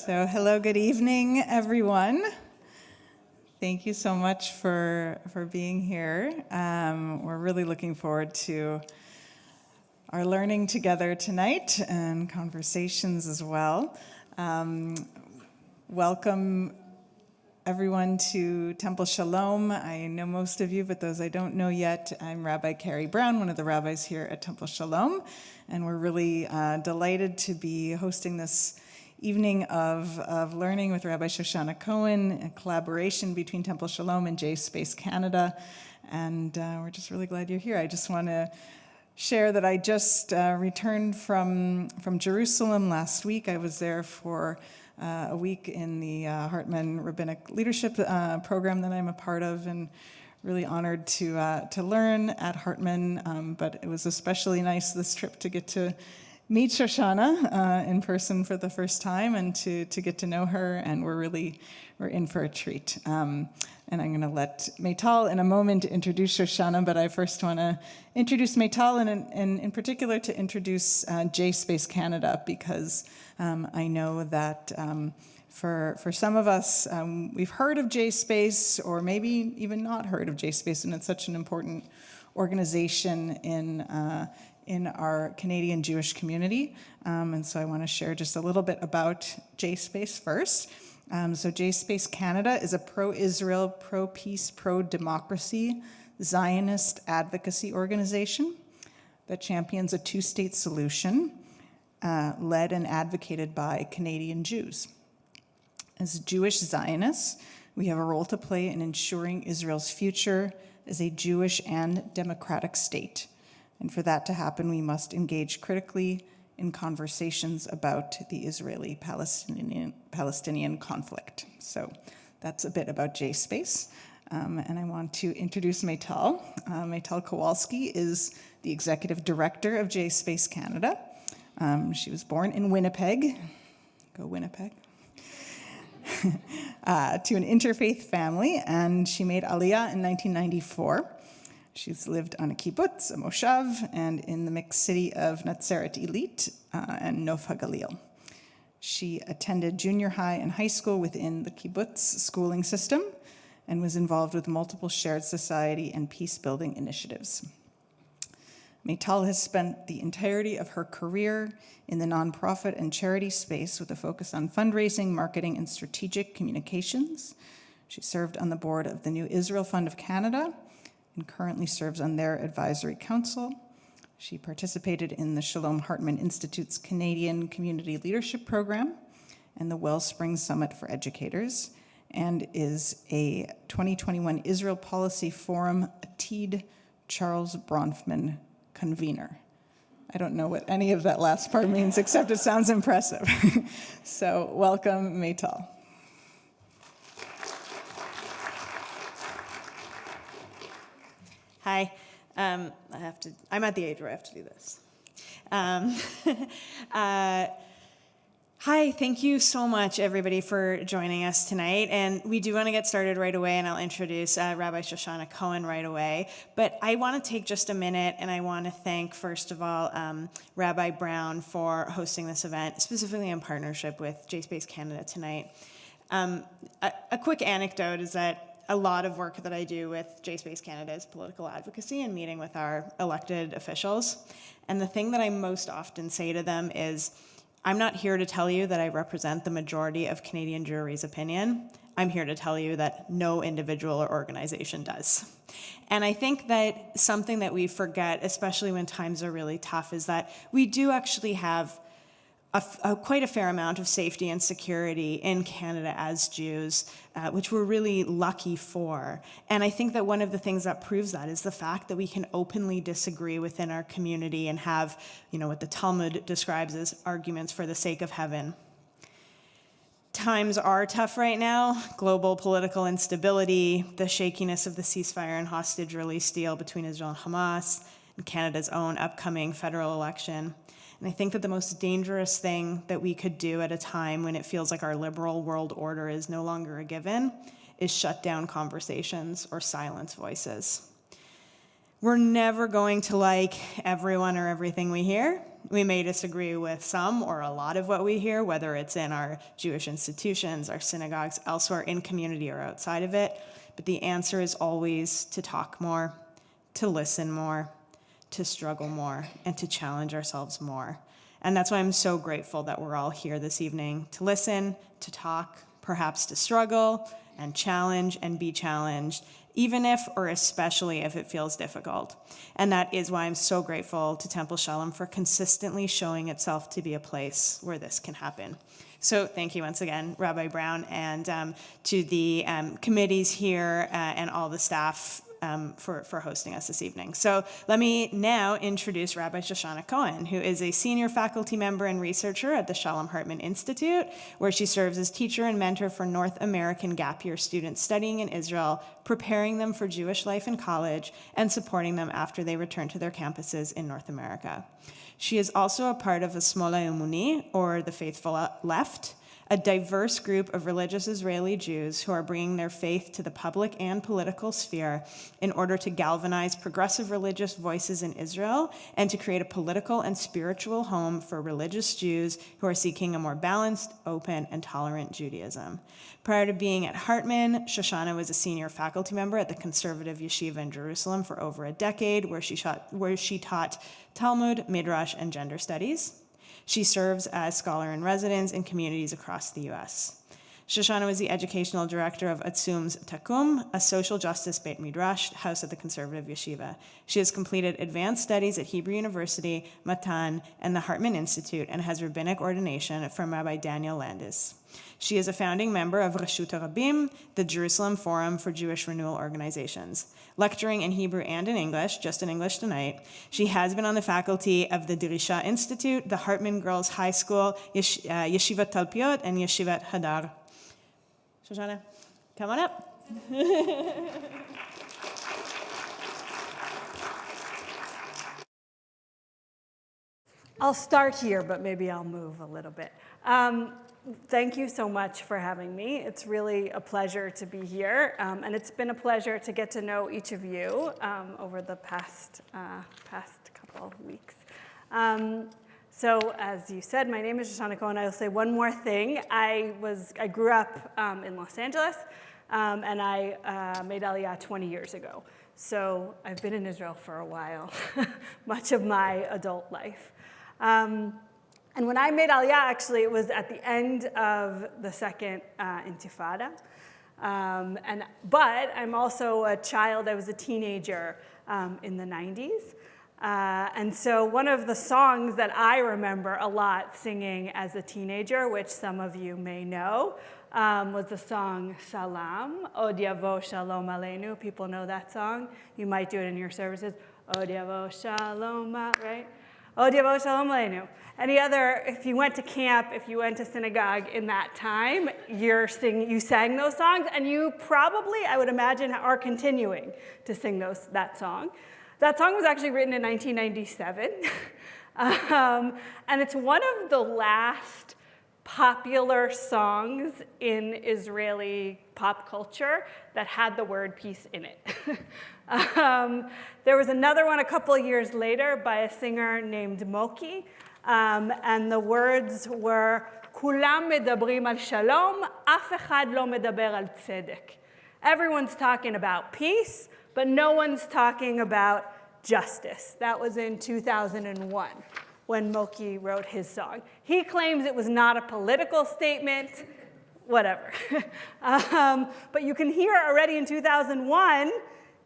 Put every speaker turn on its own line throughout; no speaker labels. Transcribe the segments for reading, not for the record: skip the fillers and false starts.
So hello, good evening, everyone. Thank you so much for being here. We're really looking forward to our learning together tonight and conversations as well. Welcome everyone to Temple Sholom. I know most of you, but those I don't know yet, I'm Rabbi Carrie Brown, one of the rabbis here at Temple Sholom, and we're really delighted to be hosting this evening of learning with Rabbi Shoshana Cohen, a collaboration between Temple Sholom and JSpace Canada, and we're just really glad you're here. I just want to share that I just returned from Jerusalem last week. I was there for a week in the Hartman Rabbinic Leadership program that I'm a part of, and really honored to learn at Hartman, but it was especially nice this trip to get to meet Shoshana in person for the first time and to get to know her, and we're in for a treat. And I'm going to let Maytal in a moment introduce Shoshana, but I first want to introduce Maytal and in particular to introduce JSpace Canada, because I know that for some of us, we've heard of JSpace or maybe even not heard of JSpace, and it's such an important organization in our Canadian Jewish community. And so I want to share just a little bit about JSpace first. So JSpace Canada is a pro-Israel, pro-peace, pro-democracy Zionist advocacy organization that champions a two-state solution led and advocated by Canadian Jews. As Jewish Zionists, we have a role to play in ensuring Israel's future as a Jewish and democratic state. And for that to happen, we must engage critically in conversations about the Israeli-Palestinian conflict. So that's a bit about JSpace. And I want to introduce Maytal. Maytal Kowalski is the executive director of JSpace Canada. She was born in Winnipeg. Go Winnipeg. To an interfaith family, and she made Aliyah in 1994. She's lived on a kibbutz, a moshav, and in the mixed city of Natzeret Illit and Nof HaGalil. She attended junior high and high school within the kibbutz schooling system and was involved with multiple shared society and peace-building initiatives. Maytal has spent the entirety of her career in the nonprofit and charity space with a focus on fundraising, marketing, and strategic communications. She served on the board of the New Israel Fund of Canada and currently serves on their advisory council. She participated in the Sholom Hartman Institute's Canadian Community Leadership Program and the Wellspring Summit for Educators, and is a 2021 Israel Policy Forum Atid Charles Bronfman convener. I don't know what any of that last part means, except it sounds impressive. So welcome, Maytal.
Hi, I'm at the age where I have to do this. Hi, thank you so much, everybody, for joining us tonight. And we do want to get started right away, and I'll introduce Rabbi Shoshana Cohen right away. But I want to take just a minute, and I want to thank, first of all, Rabbi Brown for hosting this event, specifically in partnership with JSpace Canada tonight. A quick anecdote is that a lot of work that I do with JSpace Canada is political advocacy and meeting with our elected officials. And the thing that I most often say to them is, I'm not here to tell you that I represent the majority of Canadian Jewry's opinion. I'm here to tell you that no individual or organization does. And I think that something that we forget, especially when times are really tough, is that we do actually have quite a fair amount of safety and security in Canada as Jews, which we're really lucky for. And I think that one of the things that proves that is the fact that we can openly disagree within our community and have, what the Talmud describes as arguments for the sake of heaven. Times are tough right now. Global political instability, the shakiness of the ceasefire and hostage release deal between Israel and Hamas, and Canada's own upcoming federal election. And I think that the most dangerous thing that we could do at a time when it feels like our liberal world order is no longer a given is shut down conversations or silence voices. We're never going to like everyone or everything we hear. We may disagree with some or a lot of what we hear, whether it's in our Jewish institutions, our synagogues, elsewhere in community or outside of it. But the answer is always to talk more, to listen more, to struggle more, and to challenge ourselves more. And that's why I'm so grateful that we're all here this evening to listen, to talk, perhaps to struggle and challenge and be challenged, even if or especially if it feels difficult. And that is why I'm so grateful to Temple Sholom for consistently showing itself to be a place where this can happen. So thank you once again, Rabbi Brown, and to the committees here and all the staff for hosting us this evening. So let me now introduce Rabbi Shoshana Cohen, who is a senior faculty member and researcher at the Shalom Hartman Institute, where she serves as teacher and mentor for North American gap year students studying in Israel, preparing them for Jewish life in college, and supporting them after they return to their campuses in North America. She is also a part of the Smola Emuni, or the Faithful Left, a diverse group of religious Israeli Jews who are bringing their faith to the public and political sphere in order to galvanize progressive religious voices in Israel and to create a political and spiritual home for religious Jews who are seeking a more balanced, open, and tolerant Judaism. Prior to being at Hartman, Shoshana was a senior faculty member at the conservative yeshiva in Jerusalem for over a decade, where she taught Talmud, Midrash, and gender studies. She serves as scholar in residence in communities across the U.S. Shoshana was the educational director of Atzum's Takum, a social justice Beit Midrash house at the conservative yeshiva. She has completed advanced studies at Hebrew University, Matan, and the Hartman Institute, and has rabbinic ordination from Rabbi Daniel Landis. She is a founding member of Reshut Rabim, the Jerusalem Forum for Jewish Renewal Organizations. Lecturing in Hebrew and in English, just in English tonight, she has been on the faculty of the Dirisha Institute, the Hartman Girls High School, Yeshivat Talpiot, and Yeshivat Hadar. Shoshana, come on up.
I'll start here, but maybe I'll move a little bit. Thank you so much for having me. It's really a pleasure to be here, and it's been a pleasure to get to know each of you over the past couple of weeks. So, as you said, my name is Shoshana Cohen. I'll say one more thing. I grew up in Los Angeles, and I made Aliyah 20 years ago. So I've been in Israel for a while, much of my adult life. And when I made Aliyah, actually, it was at the end of the second Intifada. But I'm also a child. I was a teenager in the 90s. And so one of the songs that I remember a lot singing as a teenager, which some of you may know, was the song Salam, Od Yavo Shalom Aleinu. People know that song. You might do it in your services. Od Yavo Shalom, right? Od Yavo Shalom Aleinu. Any other, if you went to camp, if you went to synagogue in that time, you sang those songs, and you probably, I would imagine, are continuing to sing that song. That song was actually written in 1997, and it's one of the last popular songs in Israeli pop culture that had the word peace in it. There was another one a couple of years later by a singer named Moki, and the words were, Kulam medabrim al shalom, af echad lo medaber al tzedek. Everyone's talking about peace, but no one's talking about justice. That was in 2001 when Moki wrote his song. He claims it was not a political statement, whatever. But you can hear already in 2001,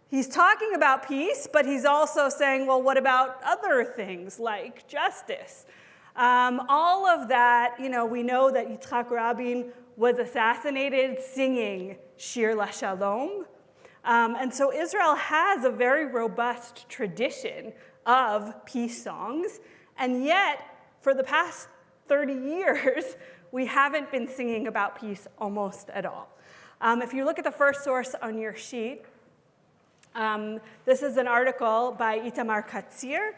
he's talking about peace, but he's also saying, well, what about other things like justice? All of that, we know that Yitzhak Rabin was assassinated singing Shir LaShalom. And so Israel has a very robust tradition of peace songs, and yet, for the past 30 years, we haven't been singing about peace almost at all. If you look at the first source on your sheet, this is an article by Itamar Katzir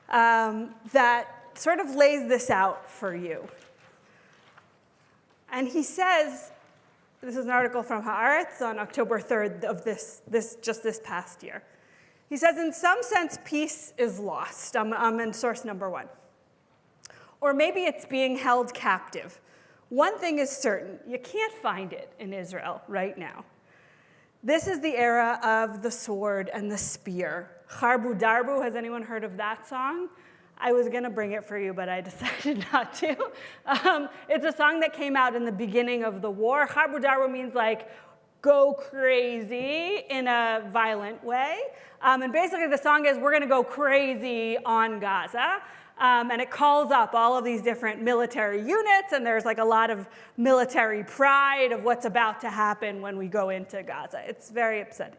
that sort of lays this out for you. And he says, this is an article from Haaretz on October 3rd of this past year. He says, in some sense, peace is lost. I'm in source number 1. Or maybe it's being held captive. One thing is certain, you can't find it in Israel right now. This is the era of the sword and the spear. Harbu Darbu, has anyone heard of that song? I was going to bring it for you, but I decided not to. It's a song that came out in the beginning of the war. Harbu Darbu means like go crazy in a violent way. And basically the song is, we're going to go crazy on Gaza. And it calls up all of these different military units, and there's like a lot of military pride of what's about to happen when we go into Gaza. It's very upsetting.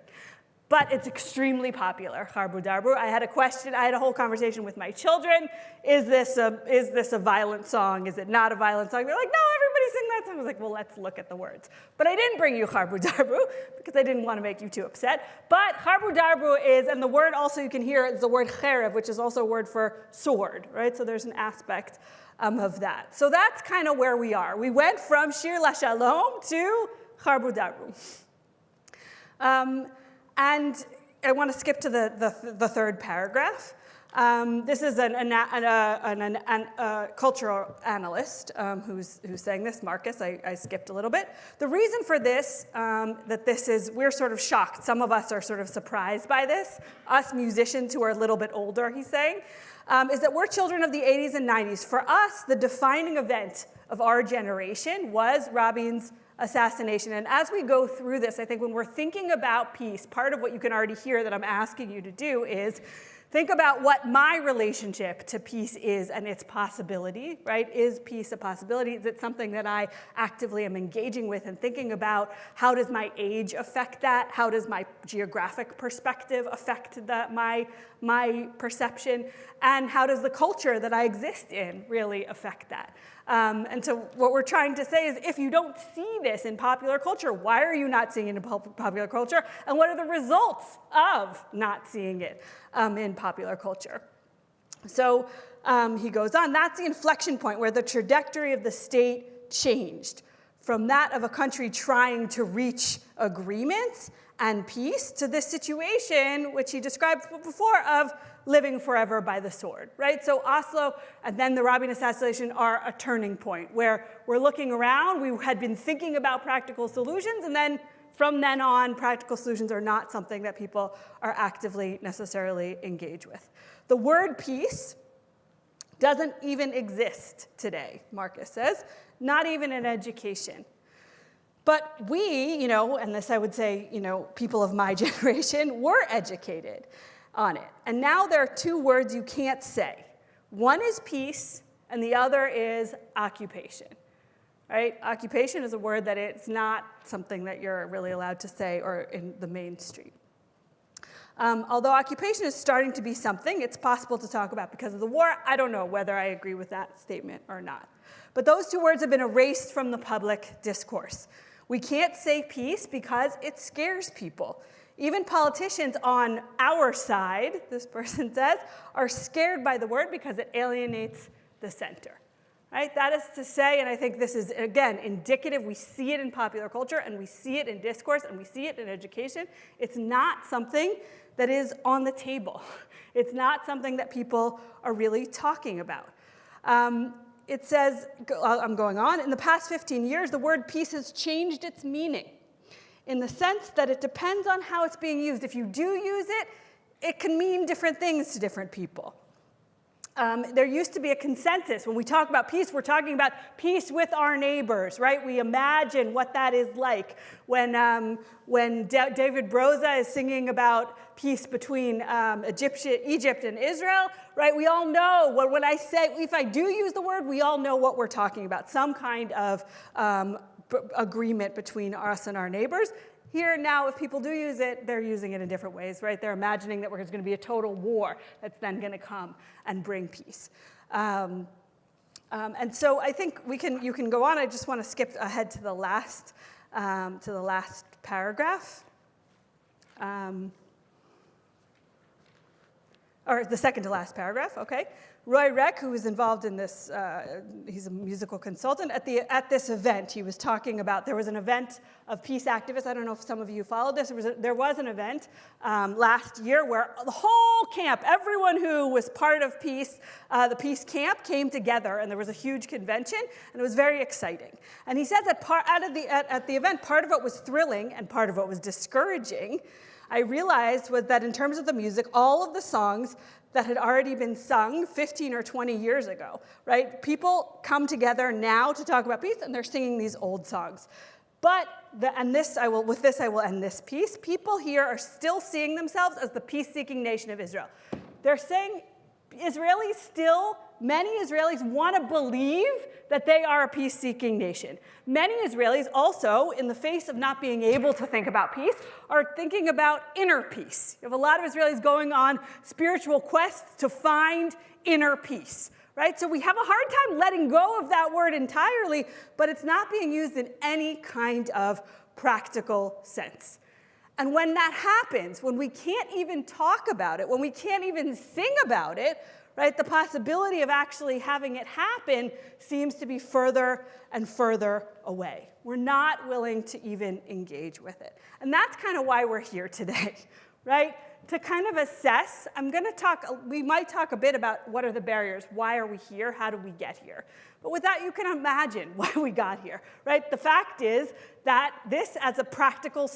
But it's extremely popular, Harbu Darbu. I had a whole conversation with my children. Is this a violent song? Is it not a violent song? They're like, no, everybody sing that song. I was like, well, let's look at the words. But I didn't bring you Harbu Darbu because I didn't want to make you too upset. But Harbu Darbu is, and the word also you can hear is the word cherev, which is also a word for sword, right? So there's an aspect of that. So that's kind of where we are. We went from Shir LaShalom to Harbu Darbu. And I want to skip to the third paragraph. This is a cultural analyst who's saying this, Marcus. I skipped a little bit. The reason for this, we're sort of shocked. Some of us are sort of surprised by this. Us musicians who are a little bit older, he's saying, is that we're children of the 80s and 90s. For us, the defining event of our generation was Rabin's assassination. And as we go through this, I think when we're thinking about peace, part of what you can already hear that I'm asking you to do is think about what my relationship to peace is and its possibility, right? Is peace a possibility? Is it something that I actively am engaging with and thinking about? How does my age affect that? How does my geographic perspective affect my perception? And how does the culture that I exist in really affect that? And so what we're trying to say is, if you don't see this in popular culture, why are you not seeing it in popular culture? And what are the results of not seeing it in popular culture? So he goes on, that's the inflection point where the trajectory of the state changed from that of a country trying to reach agreements and peace to this situation, which he described before, of living forever by the sword, right? So Oslo and then the Rabin assassination are a turning point where we're looking around. We had been thinking about practical solutions, and then from then on, practical solutions are not something that people are actively necessarily engaged with. The word peace doesn't even exist today, Marcus says, not even in education. But we, and this I would say, people of my generation were educated on it. And now there are two words you can't say. One is peace, and the other is occupation, right? Occupation is a word that it's not something that you're really allowed to say or in the mainstream. Although occupation is starting to be something it's possible to talk about because of the war, I don't know whether I agree with that statement or not. But those two words have been erased from the public discourse. We can't say peace because it scares people. Even politicians on our side, this person says, are scared by the word because it alienates the center. Right? That is to say, and I think this is, again, indicative. We see it in popular culture, and we see it in discourse, and we see it in education. It's not something that is on the table. It's not something that people are really talking about. It says, I'm going on, in the past 15 years, the word peace has changed its meaning in the sense that it depends on how it's being used. If you do use it, it can mean different things to different people. There used to be a consensus. When we talk about peace, we're talking about peace with our neighbors, right? We imagine what that is like. When David Broza is singing about peace between Egypt and Israel, right? We all know, when I say, if I do use the word, we all know what we're talking about. Some kind of agreement between us and our neighbors. Here now, if people do use it, they're using it in different ways, right? They're imagining that there's going to be a total war that's then going to come and bring peace. And so I think you can go on. I just want to skip ahead to the last paragraph, or the second to last paragraph. Okay, Roy Reck, who was involved in this, he's a musical consultant, at this event, he was talking about, there was an event of peace activists. I don't know if some of you followed this. There was an event last year where the whole camp, everyone who was part of peace, the peace camp came together, and there was a huge convention, and it was very exciting. And he said that at the event, part of it was thrilling and part of it was discouraging. I realized was that in terms of the music, all of the songs that had already been sung 15 or 20 years ago, right? People come together now to talk about peace, and they're singing these old songs. But, with this I will end this piece, people here are still seeing themselves as the peace-seeking nation of Israel. They're saying many Israelis want to believe that they are a peace-seeking nation. Many Israelis also, in the face of not being able to think about peace, are thinking about inner peace. You have a lot of Israelis going on spiritual quests to find inner peace, right? So we have a hard time letting go of that word entirely, but it's not being used in any kind of practical sense. And when that happens, when we can't even talk about it, when we can't even sing about it, right, the possibility of actually having it happen seems to be further and further away. We're not willing to even engage with it. And that's kind of why we're here today, right? To kind of assess, we might talk a bit about what are the barriers, why are we here, how did we get here? But with that, you can imagine why we got here, right? The fact is that this, as a practical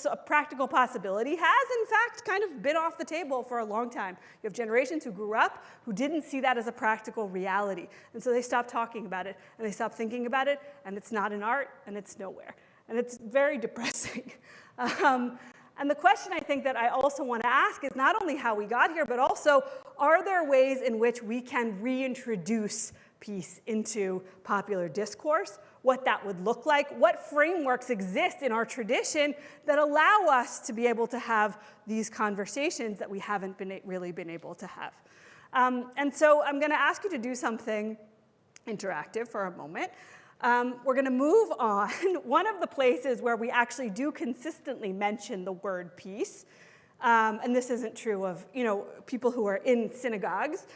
possibility, has in fact kind of been off the table for a long time. You have generations who grew up who didn't see that as a practical reality. And so they stopped talking about it, and they stopped thinking about it, and it's not in art, and it's nowhere. And it's very depressing. And the question I think that I also want to ask is not only how we got here, but also, are there ways in which we can reintroduce peace into popular discourse? What that would look like? What frameworks exist in our tradition that allow us to be able to have these conversations that we haven't really been able to have? And so I'm going to ask you to do something interactive for a moment. We're going to move on. One of the places where we actually do consistently mention the word peace, and this isn't true of people who are in synagogues,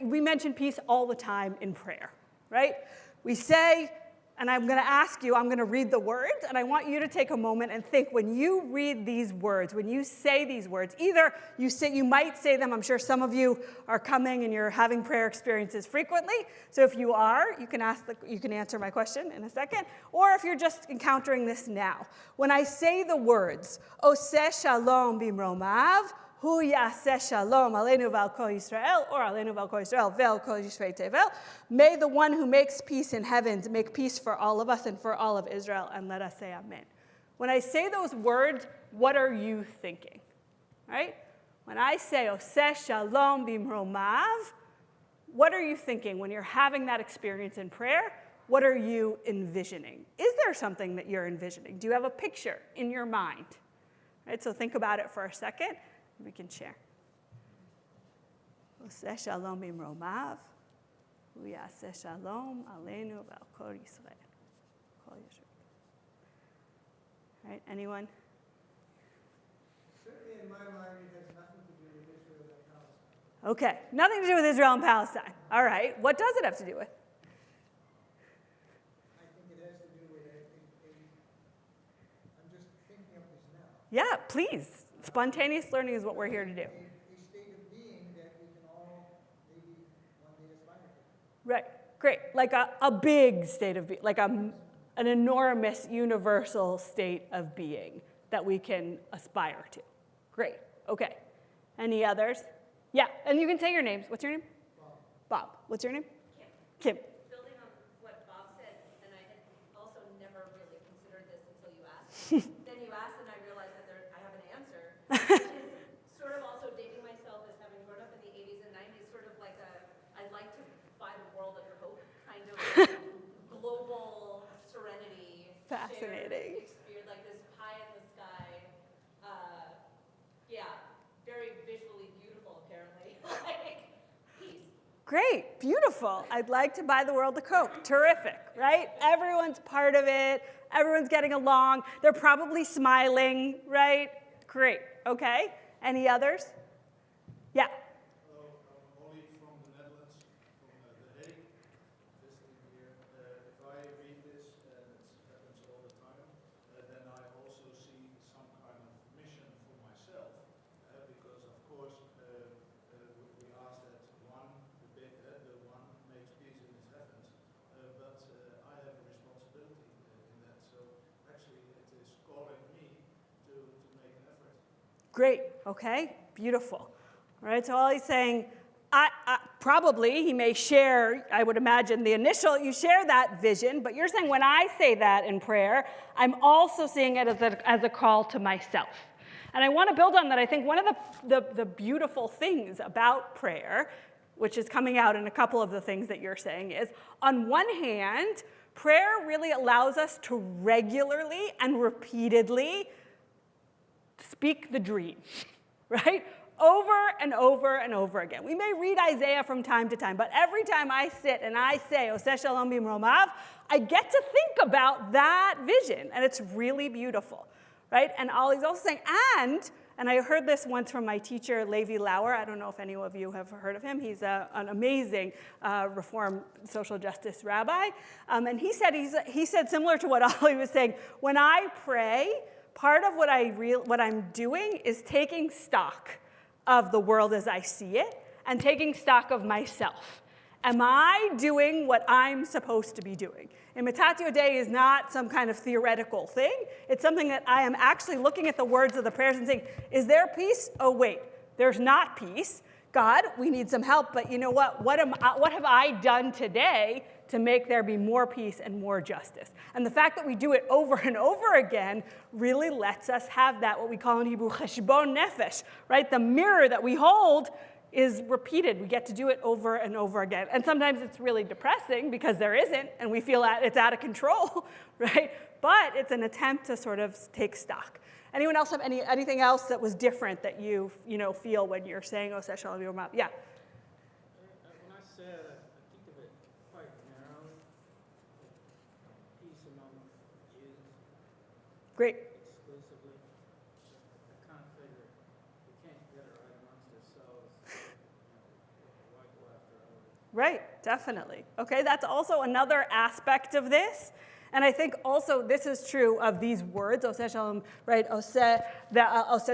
we mention peace all the time in prayer, right? We say, and I'm going to ask you, I'm going to read the words, and I want you to take a moment and think when you read these words, when you say these words, either you might say them, I'm sure some of you are coming and you're having prayer experiences frequently, so if you are, you can answer my question in a second, or if you're just encountering this now. When I say the words, Oseh Shalom bimromav, Hu Yaseh Shalom Aleinu V'al Kol Yisrael, or Aleinu V'al Kol Yisrael V'al Kol Yishvei Tevel. May the one who makes peace in heavens make peace for all of us and for all of Israel, and let us say Amen. When I say those words, what are you thinking? Right? When I say Oseh Shalom bimromav, what are you thinking when you're having that experience in prayer? What are you envisioning? Is there something that you're envisioning? Do you have a picture in your mind? Right? So think about it for a second. We can share. Oseh Shalom bimromav, Hu Yaseh Shalom Aleinu V'al Kol Yisrael. Right? Anyone?
Certainly in my mind, it has nothing to do with Israel and Palestine.
Okay, nothing to do with Israel and Palestine. All right, what does it have to do with?
I think it has to do with I'm just thinking of this now.
Yeah, please. Spontaneous learning is what we're here to do.
A state of being that we can all maybe one day aspire to.
Right, great. Like a big state of being, like an enormous universal state of being that we can aspire to. Great, okay. Any others? Yeah, and you can say your names. What's your name? Bob. What's your name? Kim.
Building on what Bob said, and I had also never really considered this until you asked. Then you asked, and I realized that I have an answer. Which is sort of also dating myself as having grown up in the 80s and 90s, sort of like I'd like to buy the world a Coke kind of global serenity.
Fascinating.
Experience, like this pie in the sky. Yeah, very visually beautiful, apparently. Like, peace.
Great, beautiful. I'd like to buy the world a Coke. Terrific, right? Everyone's part of it. Everyone's getting along. They're probably smiling, right? Great, okay. Any others? Yeah.
Hello, I'm Oli from the Netherlands.
Great, okay, beautiful. All right, so all he's saying, probably he may share, I would imagine, the initial, you share that vision, but you're saying when I say that in prayer, I'm also seeing it as a call to myself. And I want to build on that. I think one of the beautiful things about prayer, which is coming out in a couple of the things that you're saying, is on one hand, prayer really allows us to regularly and repeatedly speak the dream, right? Over and over and over again. We may read Isaiah from time to time, but every time I sit and I say, Oseh Shalom b'mromav, I get to think about that vision, and it's really beautiful, right? And Ollie's also saying, and I heard this once from my teacher, Levi Lauer. I don't know if any of you have heard of him. He's an amazing Reform social justice rabbi. And he said similar to what Ollie was saying, when I pray, part of what I'm doing is taking stock of the world as I see it and taking stock of myself. Am I doing what I'm supposed to be doing? Imitatio Dei is not some kind of theoretical thing. It's something that I am actually looking at the words of the prayers and saying, is there peace? Oh, wait, there's not peace. God, we need some help, but you know what? What have I done today to make there be more peace and more justice? And the fact that we do it over and over again really lets us have that, what we call in Hebrew, cheshbon nefesh, right? The mirror that we hold is repeated. We get to do it over and over again. And sometimes it's really depressing because there isn't, and we feel it's out of control, right? But it's an attempt to sort of take stock. Anyone else have anything else that was different that you feel when you're saying Oseh Shalom b'mromav? Yeah.
When I said, I think of it quite narrowly, peace among Jews.
Great.
Exclusively. I kind of figure we can't get it right amongst ourselves. Why go after others?
Right, definitely. Okay, that's also another aspect of this. And I think also this is true of these words, Oseh Shalom, right? Oseh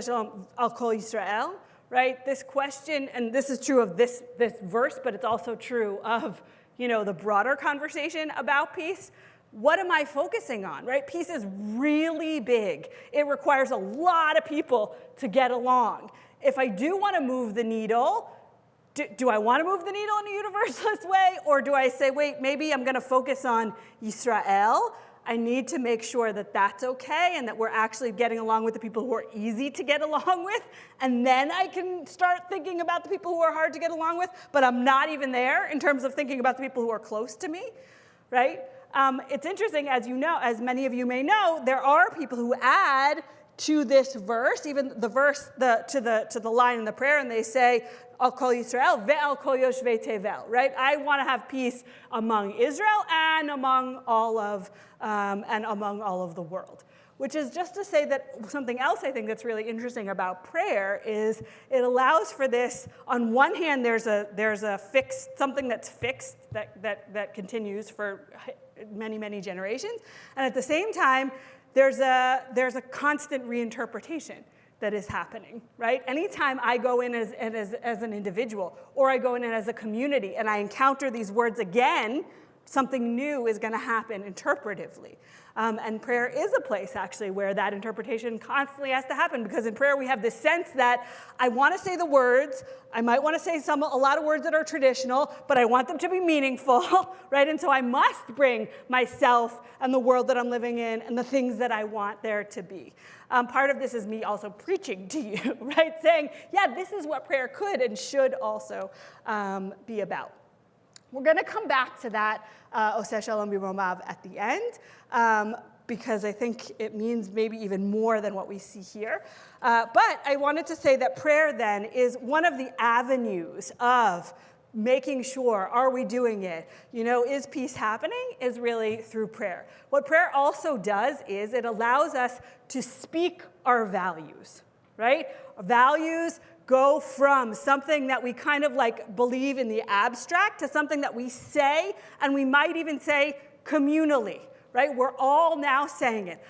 Shalom al Kol Yisrael, right? This question, and this is true of this verse, but it's also true of, the broader conversation about peace. What am I focusing on, right? Peace is really big. It requires a lot of people to get along. If I do want to move the needle, do I want to move the needle in a universalist way? Or do I say, wait, maybe I'm going to focus on Yisrael. I need to make sure that that's okay and that we're actually getting along with the people who are easy to get along with. And then I can start thinking about the people who are hard to get along with. But I'm not even there in terms of thinking about the people who are close to me, right? It's interesting, as many of you may know, there are people who add to this verse, even the verse to the line in the prayer, and they say, Al Kol Yisrael ve'al Kol Yoshvei Tevel, right? I want to have peace among Israel and among all of the world. Which is just to say that something else I think that's really interesting about prayer is it allows for this. On one hand, there's a fixed, something that's fixed that continues for many, many generations, and at the same time, there's a constant reinterpretation that is happening, right? Anytime I go in as an individual or I go in as a community and I encounter these words again, something new is going to happen interpretively. And prayer is a place, actually, where that interpretation constantly has to happen, because in prayer we have this sense that I want to say the words, I might want to say a lot of words that are traditional, but I want them to be meaningful, right? And so I must bring myself and the world that I'm living in and the things that I want there to be. Part of this is me also preaching to you, right? Saying, yeah, this is what prayer could and should also be about. We're going to come back to that Oseh Shalom b'mromav at the end, because I think it means maybe even more than what we see here. But I wanted to say that prayer then is one of the avenues of making sure, are we doing it? Is peace happening? Is really through prayer. What prayer also does is it allows us to speak our values, right? Values go from something that we kind of believe in the abstract to something that we say, and we might even say communally, right? We're all now saying it.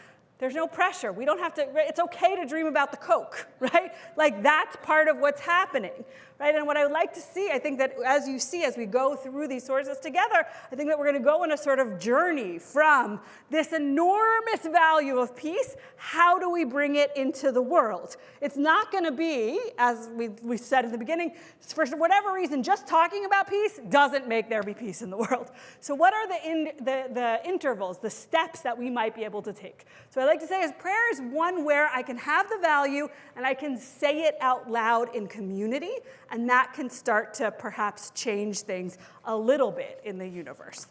There's no pressure. We don't have to, it's okay to dream about the Coke, right? Like that's part of what's happening, right? And what I would like to see, I think that as you see, as we go through these sources together, I think that we're going to go on a sort of journey from this enormous value of peace. How do we bring it into the world? It's not going to be, as we said in the beginning, for whatever reason, just talking about peace doesn't make there be peace in the world. So what are the intervals, the steps that we might be able to take? So I like to say is prayer is one where I can have the value and I can say it out loud in community, and that can start to perhaps change things a little bit in the universe.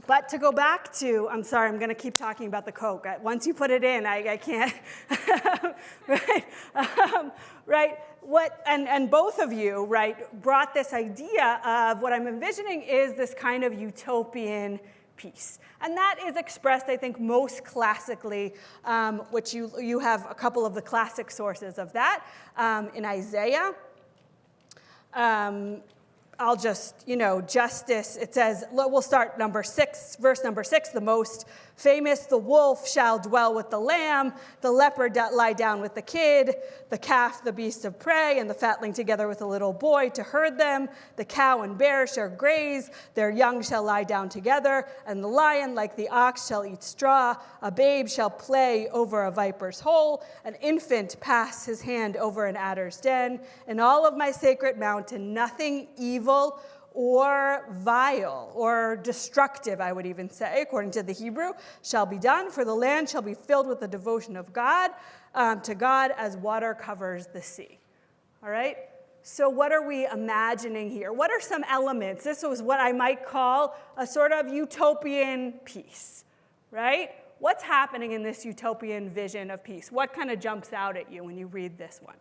But to go back to, I'm sorry, I'm going to keep talking about the Coke. Once you put it in, I can't, right? Right? And both of you, right, brought this idea of what I'm envisioning is this kind of utopian peace. And that is expressed, I think, most classically, which you have a couple of the classic sources of that in Isaiah. I'll just, justice, it says, we'll start verse number 6, the most famous, the wolf shall dwell with the lamb, the leopard lie down with the kid, the calf, the beast of prey, and the fatling together with a little boy to herd them. The cow and bear shall graze, their young shall lie down together, and the lion, like the ox, shall eat straw. A babe shall play over a viper's hole, an infant pass his hand over an adder's den. In all of my sacred mountain, nothing evil or vile or destructive, I would even say, according to the Hebrew, shall be done, for the land shall be filled with the devotion of God, to God as water covers the sea. All right? So what are we imagining here? What are some elements? This was what I might call a sort of utopian peace, right? What's happening in this utopian vision of peace? What kind of jumps out at you when you read this one?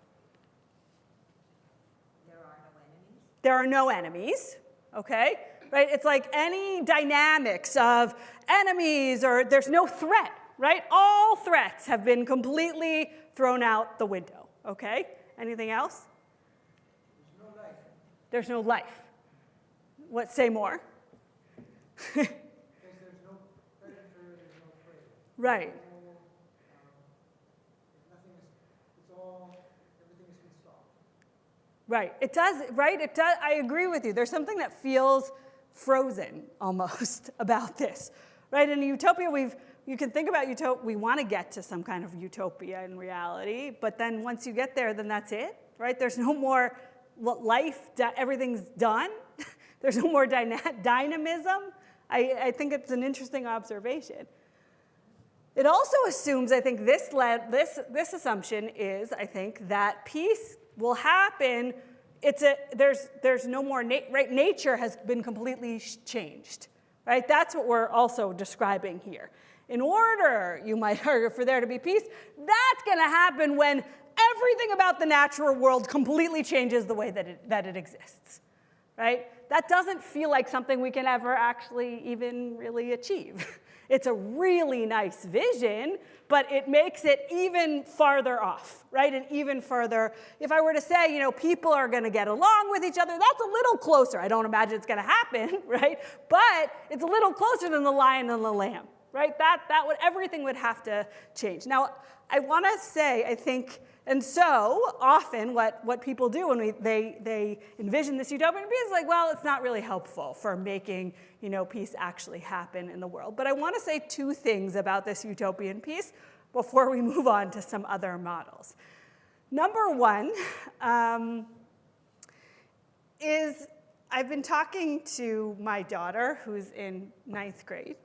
There are no enemies, okay? Right? It's like any dynamics of enemies or there's no threat, right? All threats have been completely thrown out the window, okay? Anything else?
There's no life.
There's no life. What, say more?
Because there's no predator, there's no prey.
Right.
Everything has been stopped.
Right. It does, right? It does. I agree with you. There's something that feels frozen almost about this, right? In a utopia, you can think about utopia. We want to get to some kind of utopia in reality, but then once you get there, then that's it, right? There's no more life. Everything's done. There's no more dynamism. I think it's an interesting observation. It also assumes, I think, this assumption is, I think, that peace will happen. There's no more, right? Nature has been completely changed, right? That's what we're also describing here. In order, you might argue, for there to be peace, that's going to happen when everything about the natural world completely changes the way that it exists, right? That doesn't feel like something we can ever actually even really achieve. It's a really nice vision, but it makes it even farther off, right? And even further, if I were to say, people are going to get along with each other, that's a little closer. I don't imagine it's going to happen, right? But it's a little closer than the lion and the lamb, right? Everything would have to change. Now, I want to say, I think, and so often what people do when they envision this utopian peace is like, well, it's not really helpful for making peace actually happen in the world. But I want to say two things about this utopian peace before we move on to some other models. Number one is I've been talking to my daughter, who's in 9th grade,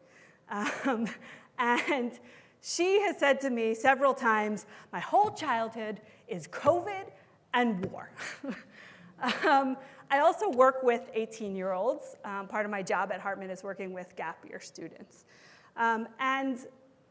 and she has said to me several times, my whole childhood is COVID and war. I also work with 18-year-olds. Part of my job at Hartman is working with gap year students. And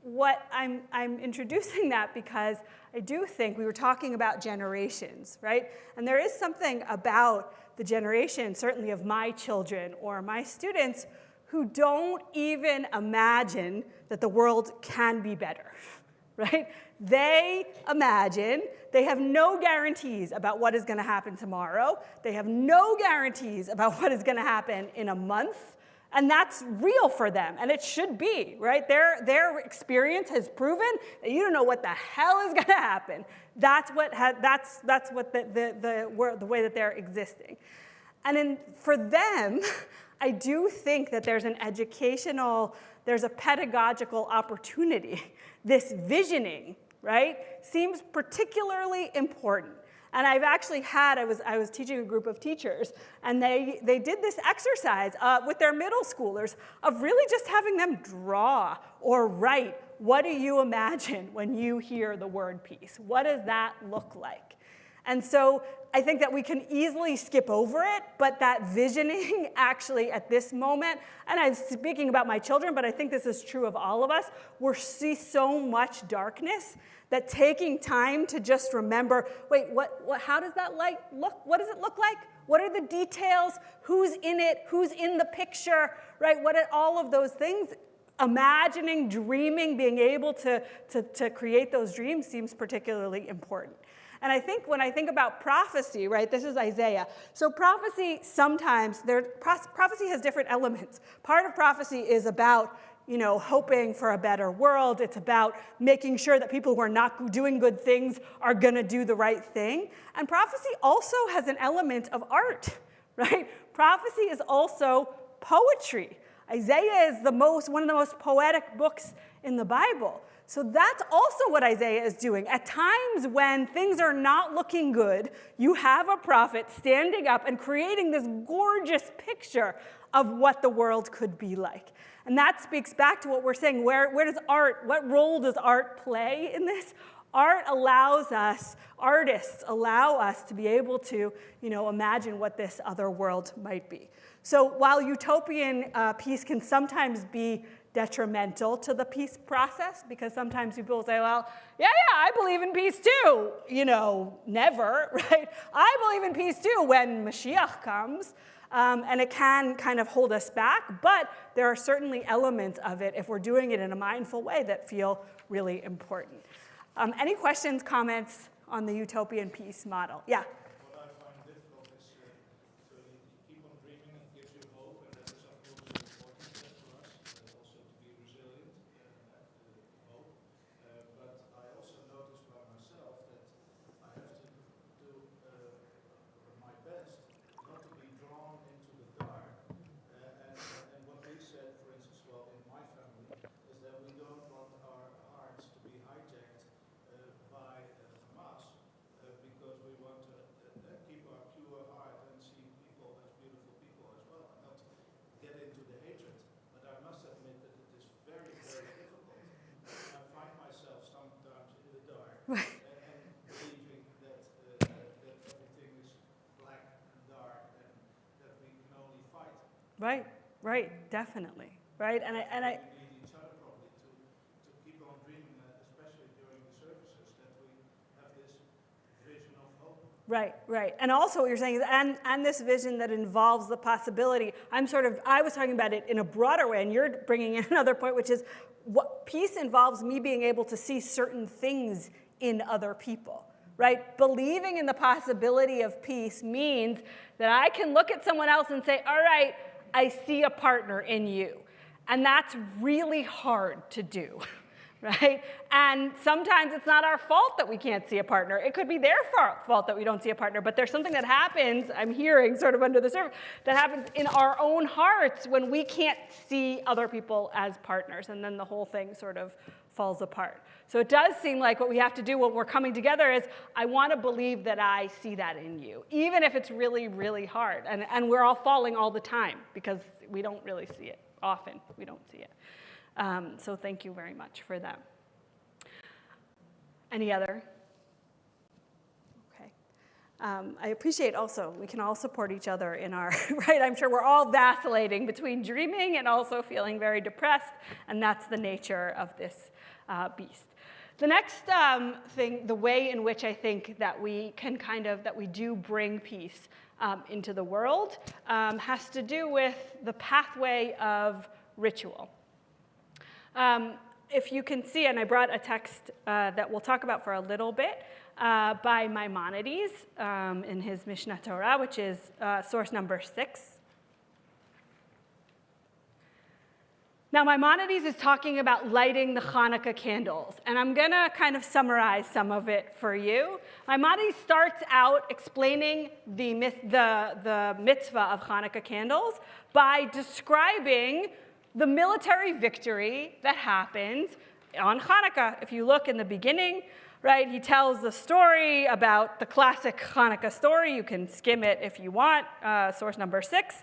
what I'm introducing that because I do think we were talking about generations, right? And there is something about the generation, certainly of my children or my students, who don't even imagine that the world can be better, right? They imagine, they have no guarantees about what is going to happen tomorrow. They have no guarantees about what is going to happen in a month. And that's real for them, and it should be, right? Their experience has proven that you don't know what the hell is going to happen. That's what the way that they're existing. And for them, I do think that there's there's a pedagogical opportunity. This visioning, right, seems particularly important. And I've actually I was teaching a group of teachers, and they did this exercise with their middle schoolers of really just having them draw or write, what do you imagine when you hear the word peace? What does that look like? And so I think that we can easily skip over it, but that visioning actually at this moment, and I'm speaking about my children, but I think this is true of all of us, we see so much darkness that taking time to just remember, wait, how does that light look? What does it look like? What are the details? Who's in it? Who's in the picture, right? What are all of those things? Imagining, dreaming, being able to create those dreams seems particularly important. And I think when I think about prophecy, right, this is Isaiah. So prophecy sometimes, prophecy has different elements. Part of prophecy is about, hoping for a better world. It's about making sure that people who are not doing good things are going to do the right thing. And prophecy also has an element of art, right? Prophecy is also poetry. Isaiah is one of the most poetic books in the Bible. So that's also what Isaiah is doing. At times when things are not looking good, you have a prophet standing up and creating this gorgeous picture of what the world could be like. And that speaks back to what we're saying. What role does art play in this? Artists allow us to be able to, imagine what this other world might be. So while utopian peace can sometimes be detrimental to the peace process, because sometimes people say, well, yeah, I believe in peace too. Never, right? I believe in peace too when Mashiach comes. And it can kind of hold us back, but there are certainly elements of it, if we're doing it in a mindful way, that feel really important. Any questions, comments on the utopian peace model? Yeah?
What I find difficult is so you keep on dreaming, it gives you hope, and that is absolutely important for us, also to be resilient and have hope. But I also notice by myself that I have to do my best not to be drawn into the dark. And what we said, for instance, in my family, is that we don't want our hearts to be hijacked by Hamas, because we want to keep our pure heart and see people as beautiful people as well, and not get into the hatred. But I must admit that it is very, very difficult. I find myself sometimes in the dark and believing that everything is black and dark and that we can only fight.
Right, definitely, right? And I
We need each other probably to keep on dreaming, especially during the services, that we have this vision of hope.
Right. And also what you're saying is, and this vision that involves the possibility, I was talking about it in a broader way, and you're bringing in another point, which is what peace involves me being able to see certain things in other people, right? Believing in the possibility of peace means that I can look at someone else and say, all right, I see a partner in you. And that's really hard to do, right? And sometimes it's not our fault that we can't see a partner. It could be their fault that we don't see a partner, but there's something that happens, I'm hearing sort of under the surface, that happens in our own hearts when we can't see other people as partners, and then the whole thing sort of falls apart. So it does seem like what we have to do when we're coming together is, I want to believe that I see that in you, even if it's really, really hard. And we're all falling all the time because we don't really see it. Often we don't see it. So thank you very much for that. Any other? Okay. I appreciate also, we can all support each other in our, right? I'm sure we're all vacillating between dreaming and also feeling very depressed, and that's the nature of this beast. The next thing, the way in which I think that we can that we do bring peace into the world has to do with the pathway of ritual. If you can see, and I brought a text that we'll talk about for a little bit by Maimonides in his Mishnah Torah, which is source number 6. Now, Maimonides is talking about lighting the Hanukkah candles, and I'm going to kind of summarize some of it for you. Maimonides starts out explaining the mitzvah of Hanukkah candles by describing the military victory that happened on Hanukkah. If you look in the beginning, right, he tells the story about the classic Hanukkah story. You can skim it if you want, source number 6.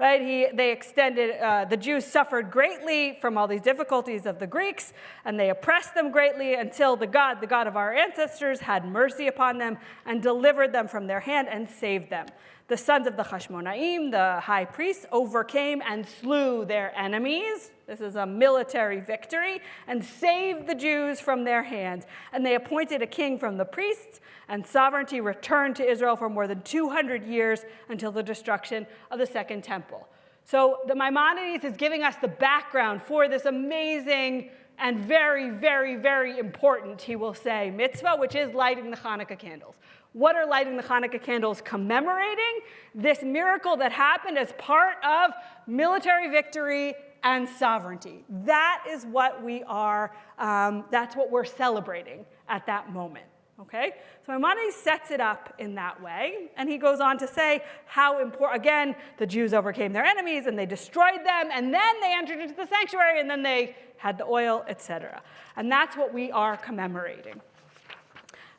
Right, the Jews suffered greatly from all these difficulties of the Greeks, and they oppressed them greatly until the God of our ancestors, had mercy upon them and delivered them from their hand and saved them. The sons of the Hashmonaim, the high priests, overcame and slew their enemies. This is a military victory, and saved the Jews from their hands. And they appointed a king from the priests, and sovereignty returned to Israel for more than 200 years until the destruction of the Second Temple. So the Maimonides is giving us the background for this amazing and very, very, very important, he will say, mitzvah, which is lighting the Hanukkah candles. What are lighting the Hanukkah candles commemorating? This miracle that happened as part of military victory and sovereignty. That is what we are, that's what we're celebrating at that moment. Okay? So Maimonides sets it up in that way, and he goes on to say how important, again, the Jews overcame their enemies, and they destroyed them, and then they entered into the sanctuary, and then they had the oil, etc. And that's what we are commemorating.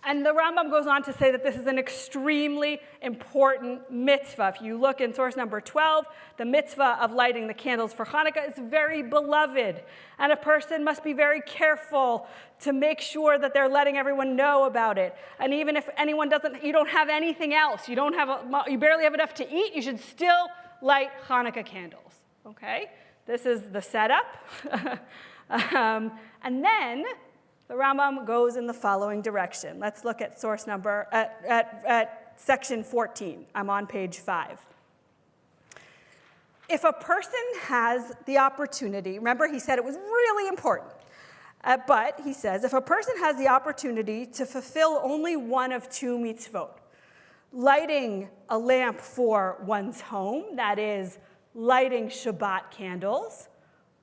And the Rambam goes on to say that this is an extremely important mitzvah. If you look in source number 12, the mitzvah of lighting the candles for Hanukkah is very beloved. And a person must be very careful to make sure that they're letting everyone know about it. And even if anyone you don't have anything else, you barely have enough to eat, you should still light Hanukkah candles. Okay? This is the setup. And then the Rambam goes in the following direction. Let's look at source number, at section 14. I'm on page 5. If a person has the opportunity, remember he said it was really important, but he says, if a person has the opportunity to fulfill only one of two mitzvot, lighting a lamp for one's home, that is, lighting Shabbat candles,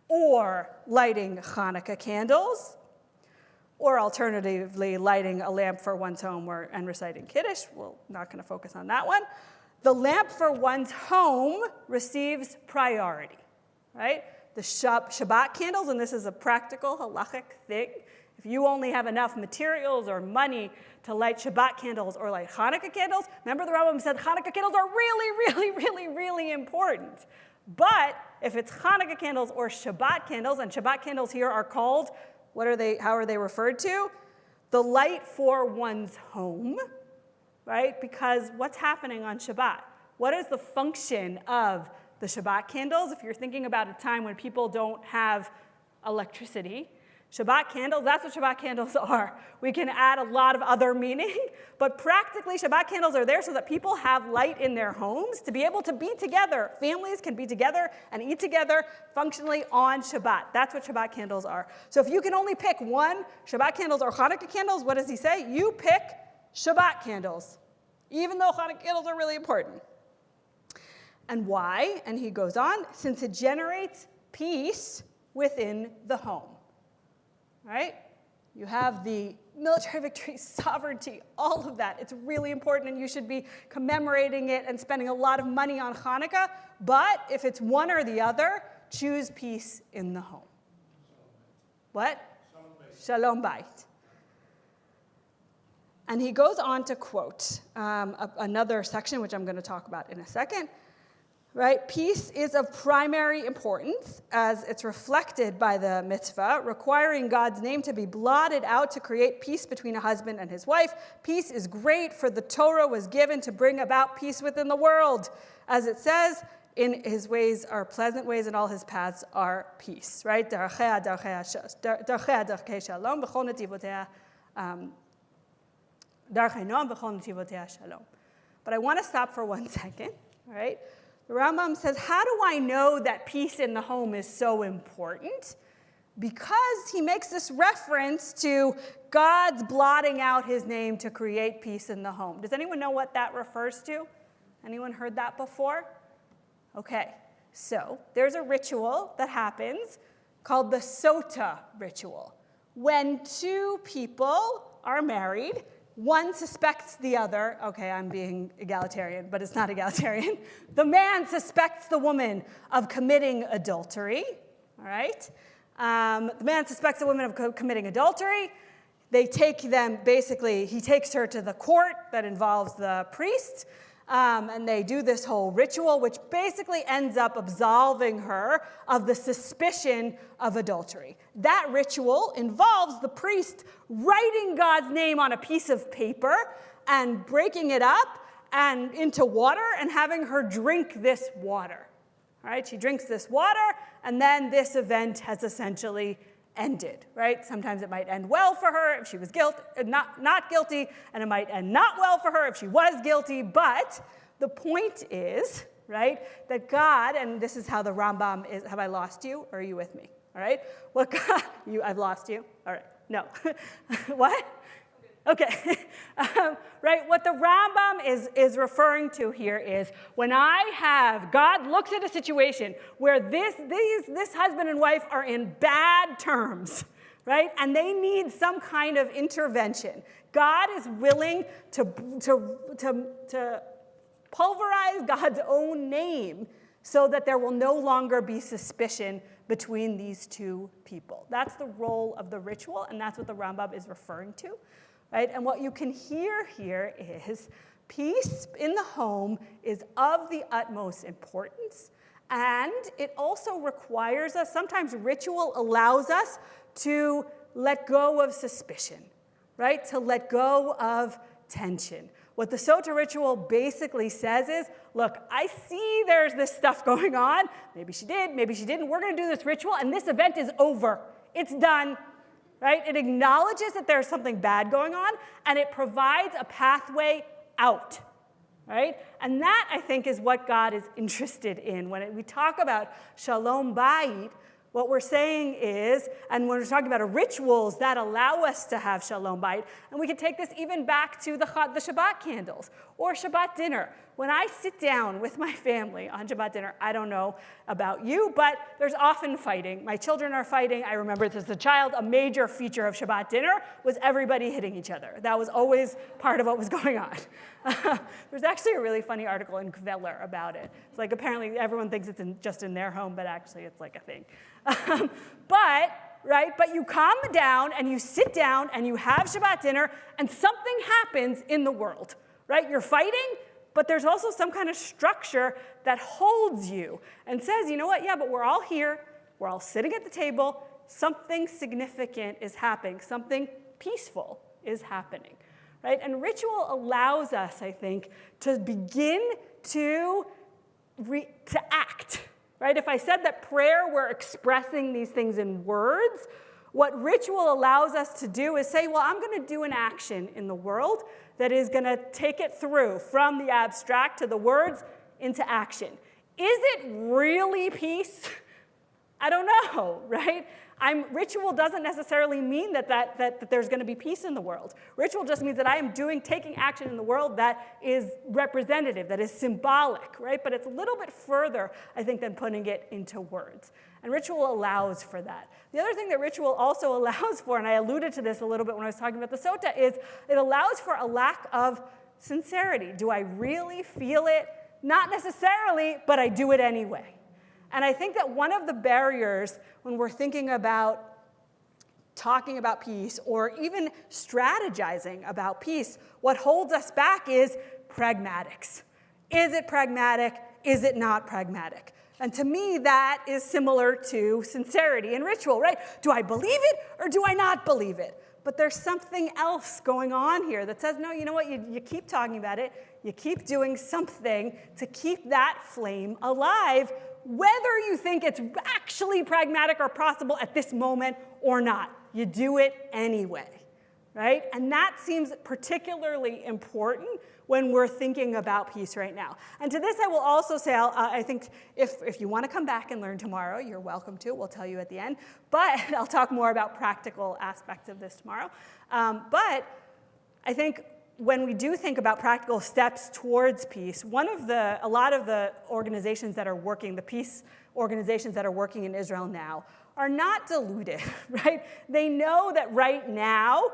or lighting Hanukkah candles, or alternatively, lighting a lamp for one's home and reciting Kiddush. We're not going to focus on that one. The lamp for one's home receives priority, right? The Shabbat candles, and this is a practical halachic thing. If you only have enough materials or money to light Shabbat candles or light Hanukkah candles, remember the Rambam said Hanukkah candles are really, really, really, really important. But if it's Hanukkah candles or Shabbat candles, and Shabbat candles here are called, how are they referred to? The light for one's home, right? Because what's happening on Shabbat? What is the function of the Shabbat candles? If you're thinking about a time when people don't have electricity, Shabbat candles, that's what Shabbat candles are. We can add a lot of other meaning, but practically Shabbat candles are there so that people have light in their homes to be able to be together. Families can be together and eat together functionally on Shabbat. That's what Shabbat candles are. So if you can only pick one, Shabbat candles or Hanukkah candles, what does he say? You pick Shabbat candles, even though Hanukkah candles are really important. And why? And he goes on, since it generates peace within the home. Right? You have the military victory, sovereignty, all of that. It's really important, and you should be commemorating it and spending a lot of money on Hanukkah. But if it's one or the other, choose peace in the home. What? Shalom bayit. And he goes on to quote another section, which I'm going to talk about in a second. Right? Peace is of primary importance as it's reflected by the mitzvah, requiring God's name to be blotted out to create peace between a husband and his wife. Peace is great, for the Torah was given to bring about peace within the world. As it says, in his ways are pleasant ways, and all his paths are peace. Right? Darchei darchei shalom, v'chol netivotea darchei noam, v'chol netivotea shalom. But I want to stop for 1 second. Right? The Rambam says, how do I know that peace in the home is so important? Because he makes this reference to God's blotting out his name to create peace in the home. Does anyone know what that refers to? Anyone heard that before? Okay, so there's a ritual that happens called the Sota ritual. When two people are married, one suspects the other. Okay, I'm being egalitarian, but it's not egalitarian. The man suspects the woman of committing adultery, all right? The man suspects the woman of committing adultery. They take them, basically, he takes her to the court that involves the priest, and they do this whole ritual, which basically ends up absolving her of the suspicion of adultery. That ritual involves the priest writing God's name on a piece of paper and breaking it up and into water and having her drink this water. All right, she drinks this water, and then this event has essentially ended, right? Sometimes it might end well for her if she was not guilty, and it might end not well for her if she was guilty, but the point is, right, that God, and this is how the Rambam is, have I lost you, or are you with me? All right? What God, I've lost you? All right, no. What? Okay, right, what the Rambam is referring to here is when God looks at a situation where this husband and wife are in bad terms, right, and they need some kind of intervention. God is willing to pulverize God's own name so that there will no longer be suspicion between these two people. That's the role of the ritual, and that's what the Rambam is referring to. Right? And what you can hear here is peace in the home is of the utmost importance, and it also requires us, sometimes ritual allows us to let go of suspicion, right? To let go of tension. What the Sota ritual basically says is, look, I see there's this stuff going on. Maybe she did, maybe she didn't. We're going to do this ritual, and this event is over. It's done. Right? It acknowledges that there's something bad going on, and it provides a pathway out. Right? And that, I think, is what God is interested in. When we talk about Shalom Bayit, what we're saying is, and when we're talking about rituals that allow us to have Shalom Bayit, and we can take this even back to the Shabbat candles or Shabbat dinner. When I sit down with my family on Shabbat dinner, I don't know about you, but there's often fighting. My children are fighting. I remember as a child, a major feature of Shabbat dinner was everybody hitting each other. That was always part of what was going on. There's actually a really funny article in Kveller about it. It's like apparently everyone thinks it's just in their home, but actually it's like a thing. But you calm down and you sit down and you have Shabbat dinner and something happens in the world, right? You're fighting, but there's also some kind of structure that holds you and says, you know what, yeah, but we're all here, we're all sitting at the table, something significant is happening, something peaceful is happening, right? And ritual allows us, I think, to begin to act, right? If I said that prayer, we're expressing these things in words, what ritual allows us to do is say, well, I'm going to do an action in the world that is going to take it through from the abstract to the words into action. Is it really peace? I don't know, right? Ritual doesn't necessarily mean that there's going to be peace in the world. Ritual just means that I am taking action in the world that is representative, that is symbolic, right? But it's a little bit further, I think, than putting it into words. And ritual allows for that. The other thing that ritual also allows for, and I alluded to this a little bit when I was talking about the Sota, is it allows for a lack of sincerity. Do I really feel it? Not necessarily, but I do it anyway. And I think that one of the barriers when we're thinking about talking about peace or even strategizing about peace, what holds us back is pragmatics. Is it pragmatic? Is it not pragmatic? And to me, that is similar to sincerity and ritual, right? Do I believe it or do I not believe it? But there's something else going on here that says, no, you know what, you keep talking about it, you keep doing something to keep that flame alive, whether you think it's actually pragmatic or possible at this moment or not. You do it anyway, right? And that seems particularly important when we're thinking about peace right now. And to this I will also say, I think if you want to come back and learn tomorrow, you're welcome to. We'll tell you at the end. But I'll talk more about practical aspects of this tomorrow. But I think when we do think about practical steps towards peace, a lot of the organizations that are working, the peace organizations that are working in Israel now, are not deluded, right? They know that right now,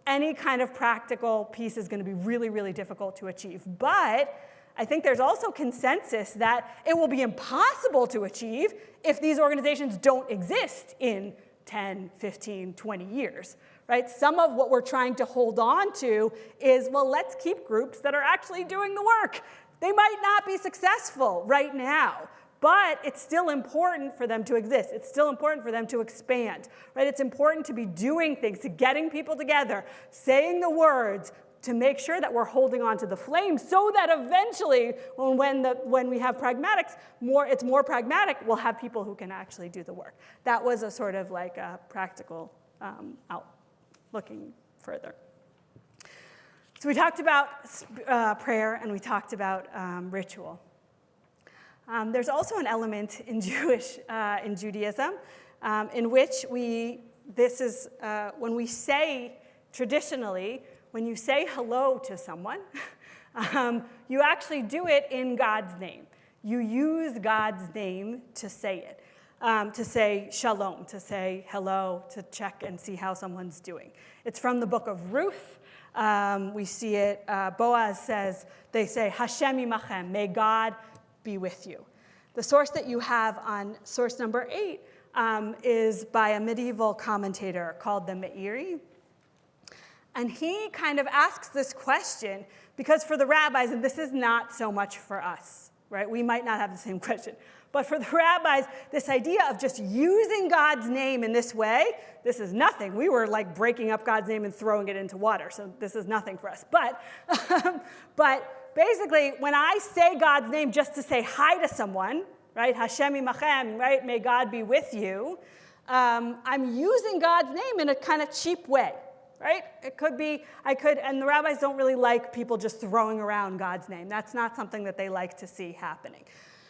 any kind of practical piece is going to be really, really difficult to achieve. But I think there's also consensus that it will be impossible to achieve if these organizations don't exist in 10, 15, 20 years, right? Some of what we're trying to hold on to is, well, let's keep groups that are actually doing the work. They might not be successful right now, but it's still important for them to exist. It's still important for them to expand, right? It's important to be doing things, to getting people together, saying the words, to make sure that we're holding on to the flame so that eventually, when we have pragmatics, it's more pragmatic, we'll have people who can actually do the work. That was a sort of like a practical looking further. So we talked about prayer and we talked about ritual. There's also an element in Judaism in which when we say traditionally, when you say hello to someone, you actually do it in God's name. You use God's name to say it, to say shalom, to say hello, to check and see how someone's doing. It's from the book of Ruth. We see it, Boaz says, they say, Hashem imachem, may God be with you. The source that you have on source number 8 is by a medieval commentator called the Meiri. And he kind of asks this question because for the rabbis, and this is not so much for us, right? We might not have the same question. But for the rabbis, this idea of just using God's name in this way, this is nothing. We were like breaking up God's name and throwing it into water, so this is nothing for us. But basically, when I say God's name just to say hi to someone, right, Hashem imachem, right, may God be with you, I'm using God's name in a kind of cheap way. Right? It could be, and the rabbis don't really like people just throwing around God's name. That's not something that they like to see happening.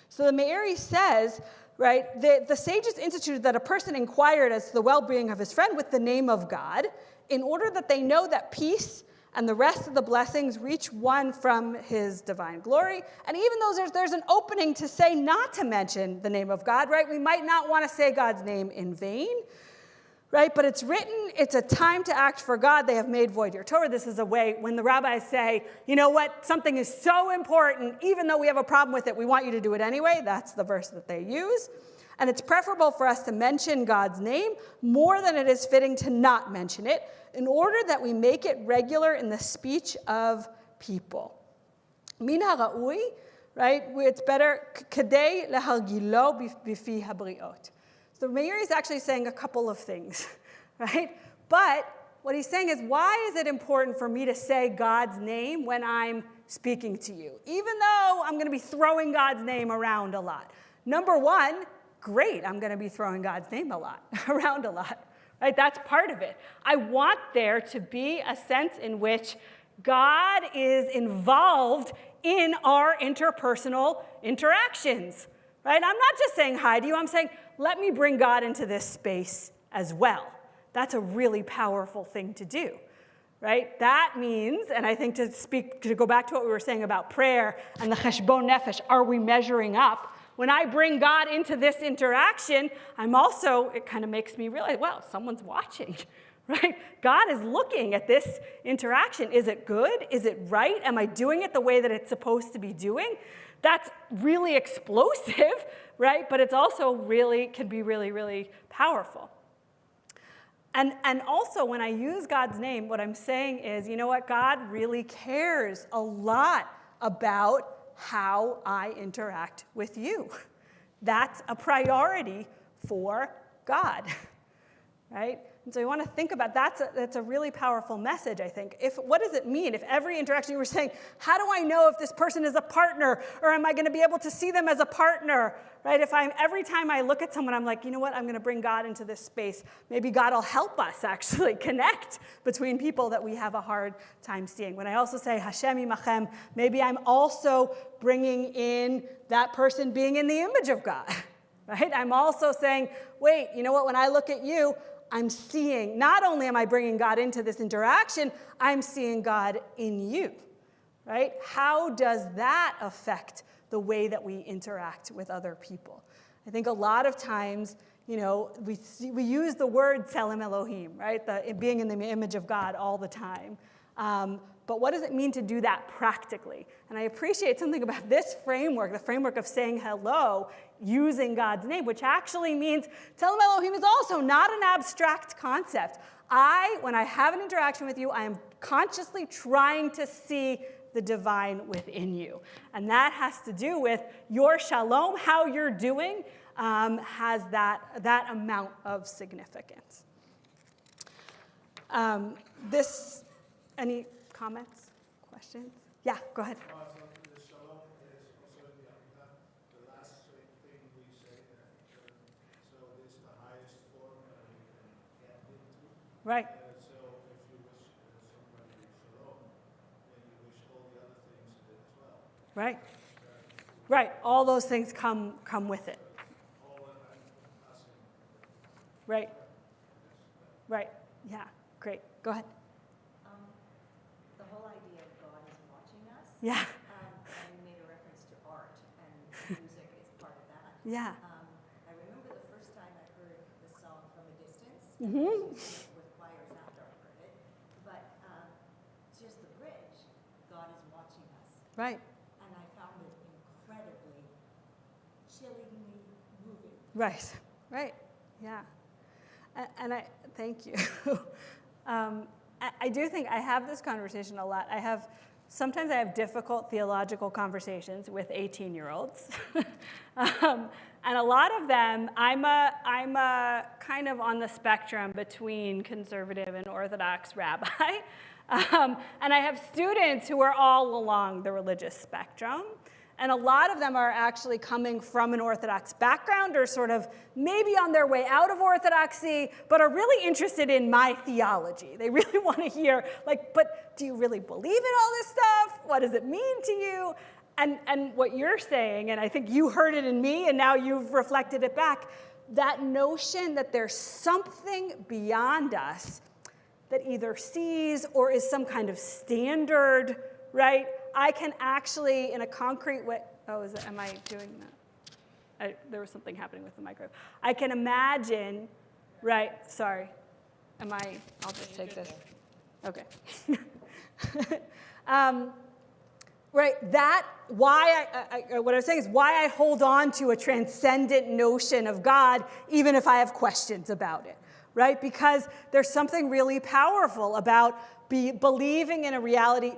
So the Meiri says, right, the sages instituted that a person inquired as to the well-being of his friend with the name of God in order that they know that peace and the rest of the blessings reach one from his divine glory. And even though there's an opening to say not to mention the name of God, right, we might not want to say God's name in vain. Right? But it's written, it's a time to act for God. They have made void your Torah. This is a way when the rabbis say, you know what, something is so important, even though we have a problem with it, we want you to do it anyway. That's the verse that they use. And it's preferable for us to mention God's name more than it is fitting to not mention it in order that we make it regular in the speech of people. Min ha'ra'ui, right? It's better, kedei lehargilo bifi habriot. So Meiri is actually saying a couple of things, right? But what he's saying is, why is it important for me to say God's name when I'm speaking to you, even though I'm going to be throwing God's name around a lot? Number one, great, I'm going to be throwing God's name around a lot, right? That's part of it. I want there to be a sense in which God is involved in our interpersonal interactions, right? I'm not just saying hi to you, I'm saying, let me bring God into this space as well. That's a really powerful thing to do, right? That means, and I think to go back to what we were saying about prayer and the cheshbon nefesh, are we measuring up? When I bring God into this interaction, it kind of makes me realize, well, someone's watching, right? God is looking at this interaction. Is it good? Is it right? Am I doing it the way that it's supposed to be doing? That's really explosive, right? But it's also can be really, really powerful. And also, when I use God's name, what I'm saying is, you know what? God really cares a lot about how I interact with you. That's a priority for God, right? And so you want to think about that's a really powerful message, I think. What does it mean if every interaction you were saying, how do I know if this person is a partner, or am I going to be able to see them as a partner, right? Every time I look at someone, I'm like, you know what, I'm going to bring God into this space. Maybe God will help us actually connect between people that we have a hard time seeing. When I also say Hashem imachem, maybe I'm also bringing in that person being in the image of God, right? I'm also saying, wait, you know what, when I look at you, I'm seeing, not only am I bringing God into this interaction, I'm seeing God in you, right? How does that affect the way that we interact with other people? I think a lot of times we use the word Tselem Elohim, right? Being in the image of God all the time. But what does it mean to do that practically? And I appreciate something about this framework, the framework of saying hello using God's name, which actually means Tselem Elohim is also not an abstract concept. When I have an interaction with you, I am consciously trying to see the divine within you. And that has to do with your shalom, how you're doing, has that amount of significance. Any comments, questions? Yeah, go ahead.
The shalom is also in the Amidah, the last thing we say. So it's the highest form we can get into.
Right.
So if you wish somebody shalom, then you wish all the other things as well.
Right. Right. All those things come with it. Right. Right. Yeah. Great. Go ahead.
The whole idea of God is watching us.
Yeah.
And you made a reference to art, and music is part of that.
Yeah.
I remember the first time I heard the song From a Distance.
Mm-hmm.
With choirs after I heard it. But just the bridge, God is watching us.
Right.
And I found it incredibly, chillingly moving.
Right. Right. Yeah. And I thank you. I do think I have this conversation a lot. Sometimes I have difficult theological conversations with 18-year-olds. And a lot of them, I'm a kind of on the spectrum between conservative and Orthodox rabbi. And I have students who are all along the religious spectrum. And a lot of them are actually coming from an Orthodox background or sort of maybe on their way out of Orthodoxy, but are really interested in my theology. They really want to hear, but do you really believe in all this stuff? What does it mean to you? And what you're saying, and I think you heard it in me, and now you've reflected it back, that notion that there's something beyond us that either sees or is some kind of standard, right? I can actually, in a concrete way, am I doing that? There was something happening with the micro. I can imagine, right, sorry. I'll just take this. Okay. Right, what I was saying is why I hold on to a transcendent notion of God, even if I have questions about it, right? Because there's something really powerful about believing in a reality,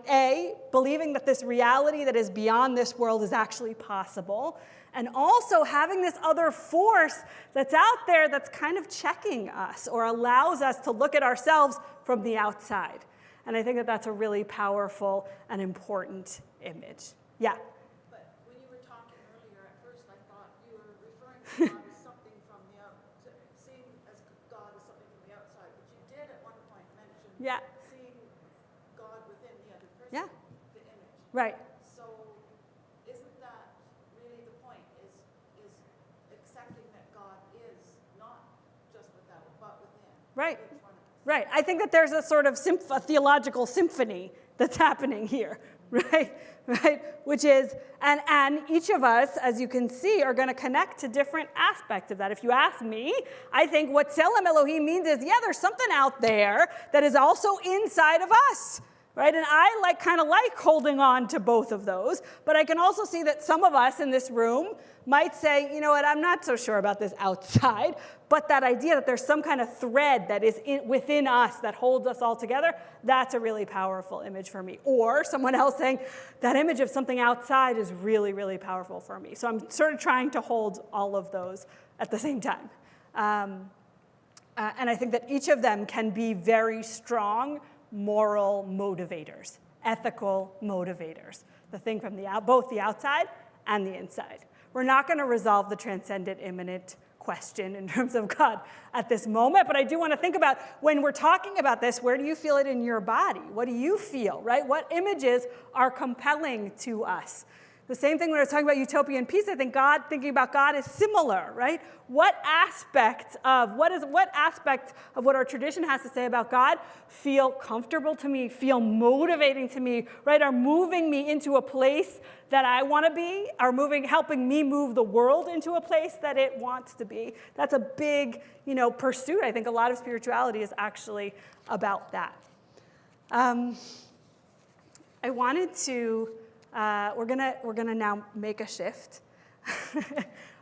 believing that this reality that is beyond this world is actually possible, and also having this other force that's out there that's kind of checking us or allows us to look at ourselves from the outside. And I think that that's a really powerful and important image. Yeah?
But when you were talking earlier, at first I thought you were referring to God as something from the outside, seeing as God as something from the outside, but you did at one point mention seeing God within the other person, the image.
Right.
So isn't that really the point, is accepting that God is not just without, but within?
Right.
Each one of us.
Right. I think that there's a sort of a theological symphony that's happening here, right? Right? Which is, and each of us, as you can see, are going to connect to different aspects of that. If you ask me, I think what Tselem Elohim means is, there's something out there that is also inside of us, right? And I kind of like holding on to both of those, but I can also see that some of us in this room might say, you know what, I'm not so sure about this outside, but that idea that there's some kind of thread that is within us that holds us all together, that's a really powerful image for me. Or someone else saying, that image of something outside is really, really powerful for me. So I'm sort of trying to hold all of those at the same time. And I think that each of them can be very strong moral motivators, ethical motivators, the thing from both the outside and the inside. We're not going to resolve the transcendent immanent question in terms of God at this moment, but I do want to think about when we're talking about this, where do you feel it in your body? What do you feel, right? What images are compelling to us? The same thing when I was talking about utopia and peace, I think thinking about God is similar, right? What aspect of what our tradition has to say about God feel comfortable to me, feel motivating to me, right? Are moving me into a place that I want to be, are helping me move the world into a place that it wants to be. That's a big, pursuit. I think a lot of spirituality is actually about that. I wanted to. We're gonna now make a shift.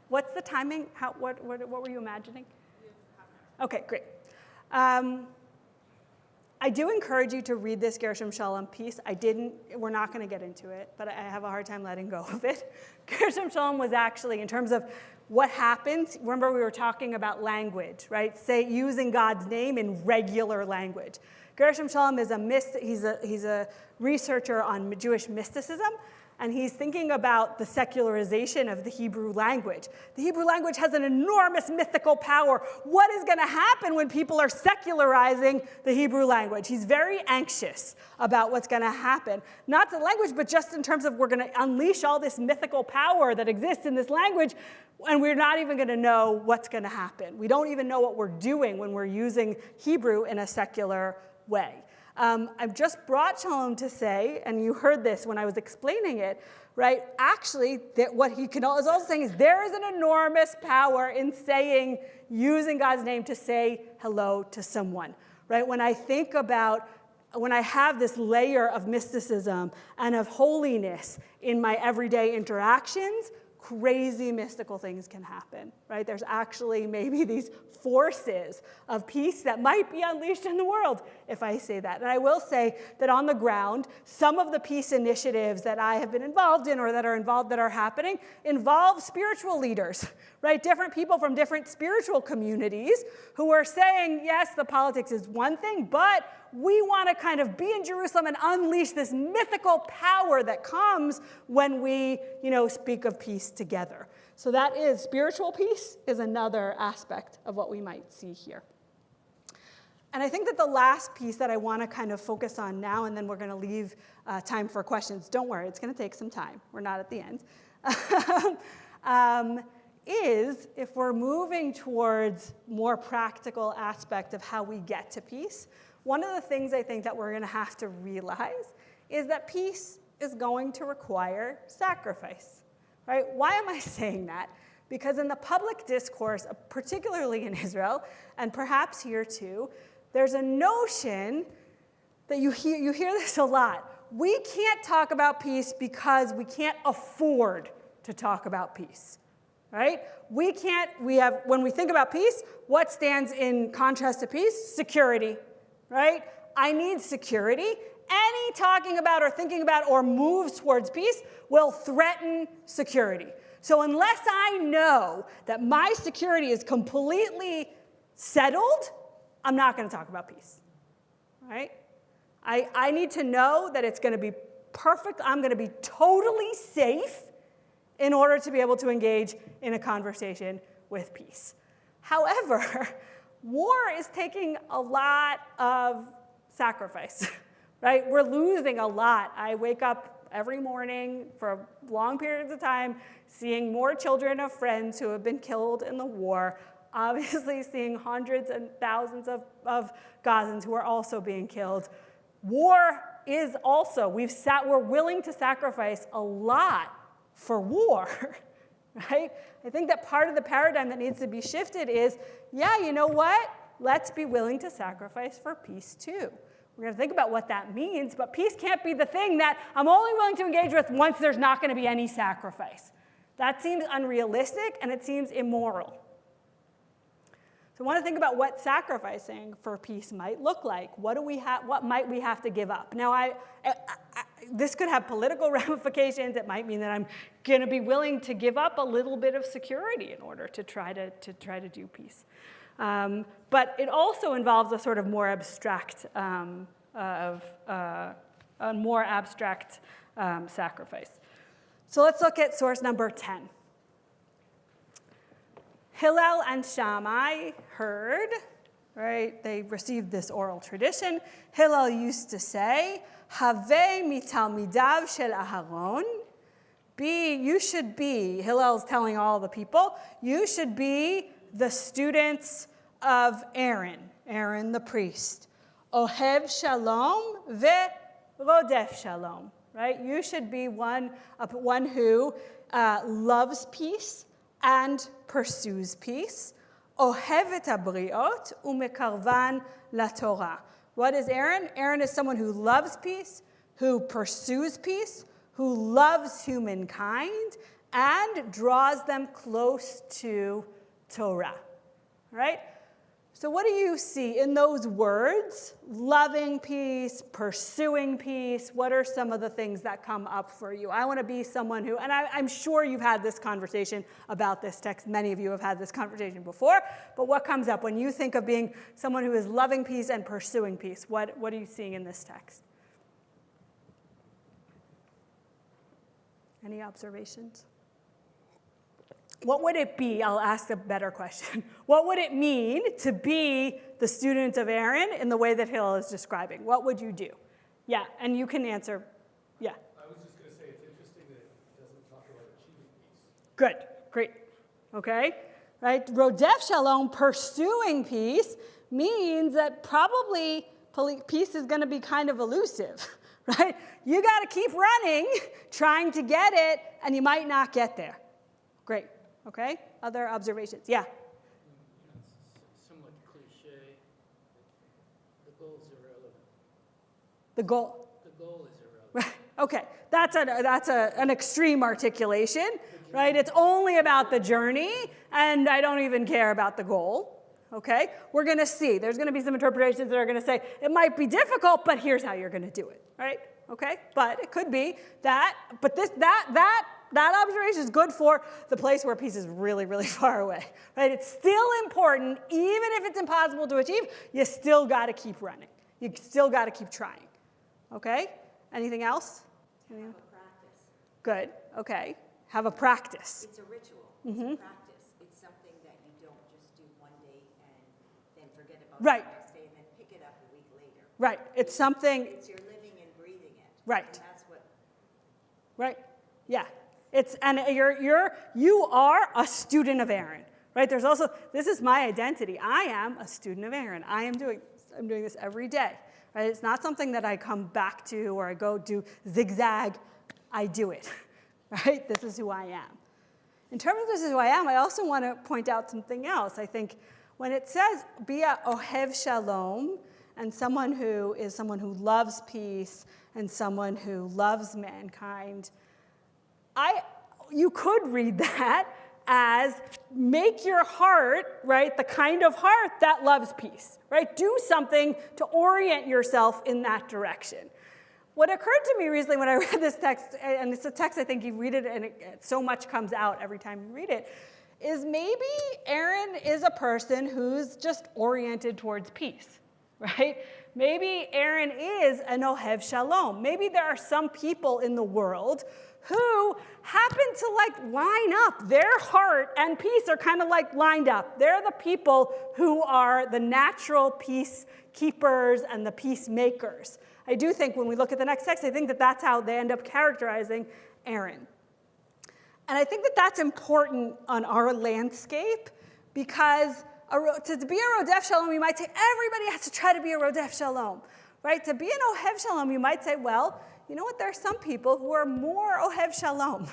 What's the timing? What were you imagining? Okay, great. I do encourage you to read this Gershom Sholom piece. We're not going to get into it, but I have a hard time letting go of it. Gershom Sholom was actually, in terms of what happens, remember we were talking about language, right? Using God's name in regular language. Gershom Sholom is he's a researcher on Jewish mysticism, and he's thinking about the secularization of the Hebrew language. The Hebrew language has an enormous mythical power. What is going to happen when people are secularizing the Hebrew language? He's very anxious about what's going to happen. Not the language, but just in terms of we're going to unleash all this mythical power that exists in this language, and we're not even going to know what's going to happen. We don't even know what we're doing when we're using Hebrew in a secular way. I've just brought Sholom to say, and you heard this when I was explaining it, right? Actually, what he is also saying is there is an enormous power in using God's name to say hello to someone, right? When I have this layer of mysticism and of holiness in my everyday interactions, crazy mystical things can happen, right? There's actually maybe these forces of peace that might be unleashed in the world, if I say that. And I will say that on the ground, some of the peace initiatives that I have been involved in or that are happening involve spiritual leaders, right? Different people from different spiritual communities who are saying, yes, the politics is one thing, but we want to kind of be in Jerusalem and unleash this mythical power that comes when we, speak of peace together. So that is, spiritual peace is another aspect of what we might see here. And I think that the last piece that I want to kind of focus on now, and then we're going to leave time for questions. Don't worry, it's going to take some time. We're not at the end. Is if we're moving towards more practical aspect of how we get to peace, one of the things I think that we're going to have to realize is that peace is going to require sacrifice, right? Why am I saying that? Because in the public discourse, particularly in Israel, and perhaps here too, there's a notion that you hear this a lot. We can't talk about peace because we can't afford to talk about peace, right? When we think about peace, what stands in contrast to peace? Security. Right? I need security. Any talking about or thinking about or moves towards peace will threaten security. So unless I know that my security is completely settled, I'm not going to talk about peace. Right? I need to know that it's going to be perfect. I'm going to be totally safe in order to be able to engage in a conversation with peace. However, war is taking a lot of sacrifice, right? We're losing a lot. I wake up every morning for long periods of time seeing more children of friends who have been killed in the war, obviously seeing hundreds and thousands of Gazans who are also being killed. War is also, we're willing to sacrifice a lot for war, right? I think that part of the paradigm that needs to be shifted is, yeah, you know what? Let's be willing to sacrifice for peace too. We're going to think about what that means, but peace can't be the thing that I'm only willing to engage with once there's not going to be any sacrifice. That seems unrealistic and it seems immoral. So I want to think about what sacrificing for peace might look like. What might we have to give up? Now, this could have political ramifications. It might mean that I'm going to be willing to give up a little bit of security in order to try to do peace. But it also involves a sort of more abstract sacrifice. So let's look at source number 10. Hillel and Shammai heard, right? They received this oral tradition. Hillel used to say, Have mitalmidav shel Aharon, you should be, Hillel's telling all the people, you should be the students of Aaron the priest. Ohev shalom ve'rodef shalom, right? You should be one who loves peace and pursues peace. Ohev et habriot umekarvan laTorah. What is Aaron? Aaron is someone who loves peace, who pursues peace, who loves humankind, and draws them close to Torah, right? So what do you see in those words? Loving peace, pursuing peace. What are some of the things that come up for you? I want to be someone who, and I'm sure you've had this conversation about this text. Many of you have had this conversation before. But what comes up when you think of being someone who is loving peace and pursuing peace? What are you seeing in this text? Any observations? What would it be? I'll ask a better question. What would it mean to be the student of Aaron in the way that Hillel is describing? What would you do? Yeah, and you can answer. Yeah.
I was just going to say it's interesting that it doesn't talk about achieving peace.
Good, great. Okay, right? Rodef shalom, pursuing peace, means that probably peace is going to be kind of elusive, right? You got to keep running, trying to get it, and you might not get there. Great. Okay, other observations? Yeah.
It's somewhat cliche. The goal's irrelevant.
The goal.
The goal is irrelevant.
Okay, that's an extreme articulation, right? It's only about the journey, and I don't even care about the goal. Okay, we're going to see. There's going to be some interpretations that are going to say it might be difficult, but here's how you're going to do it, right? Okay, but it could be that. But that observation is good for the place where peace is really, really far away, right? It's still important, even if it's impossible to achieve, you still got to keep running. You still got to keep trying, okay? Anything else?
Have a practice.
Good, okay. Have a practice.
It's a ritual. It's a practice. It's something that you don't just do one day and then forget about
Right.
it the next day and then pick it up a week later.
Right, it's something,
It's your living and breathing it.
Right.
And that's what.
right, yeah. You are a student of Aaron, right? There's also, this is my identity. I am a student of Aaron. I'm doing this every day, right? It's not something that I come back to or I go do zigzag. I do it, right? This is who I am. In terms of this is who I am, I also want to point out something else. I think when it says be a ohev shalom, and someone who loves peace and someone who loves mankind, you could read that as make your heart, right, the kind of heart that loves peace, right? Do something to orient yourself in that direction. What occurred to me recently when I read this text, and it's a text I think you read it and so much comes out every time you read it, is maybe Aaron is a person who's just oriented towards peace, right? Maybe Aaron is an ohev shalom. Maybe there are some people in the world who happen to line up. Their heart and peace are kind of lined up. They're the people who are the natural peacekeepers and the peacemakers. I do think when we look at the next text, I think that that's how they end up characterizing Aaron. And I think that that's important on our landscape because to be a rodef shalom, you might say everybody has to try to be a rodef shalom, right? To be an ohev shalom, you might say, well, you know what? There are some people who are more ohev shalom.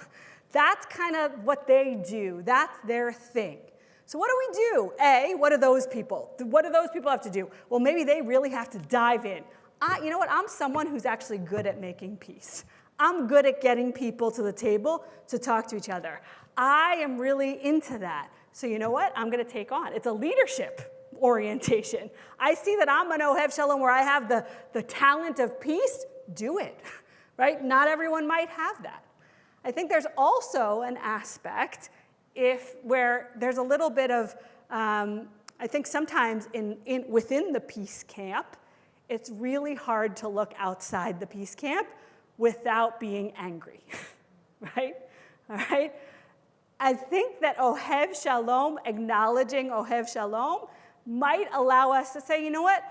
That's kind of what they do. That's their thing. So what do we do? What are those people? What do those people have to do? Well, maybe they really have to dive in. You know what? I'm someone who's actually good at making peace. I'm good at getting people to the table to talk to each other. I am really into that. So you know what? I'm going to take on. It's a leadership orientation. I see that I'm an ohev shalom where I have the talent of peace. Do it, right? Not everyone might have that. I think there's also an aspect where there's a little bit of, I think sometimes within the peace camp, it's really hard to look outside the peace camp without being angry, right? All right? I think that ohev shalom, acknowledging ohev shalom, might allow us to say, you know what?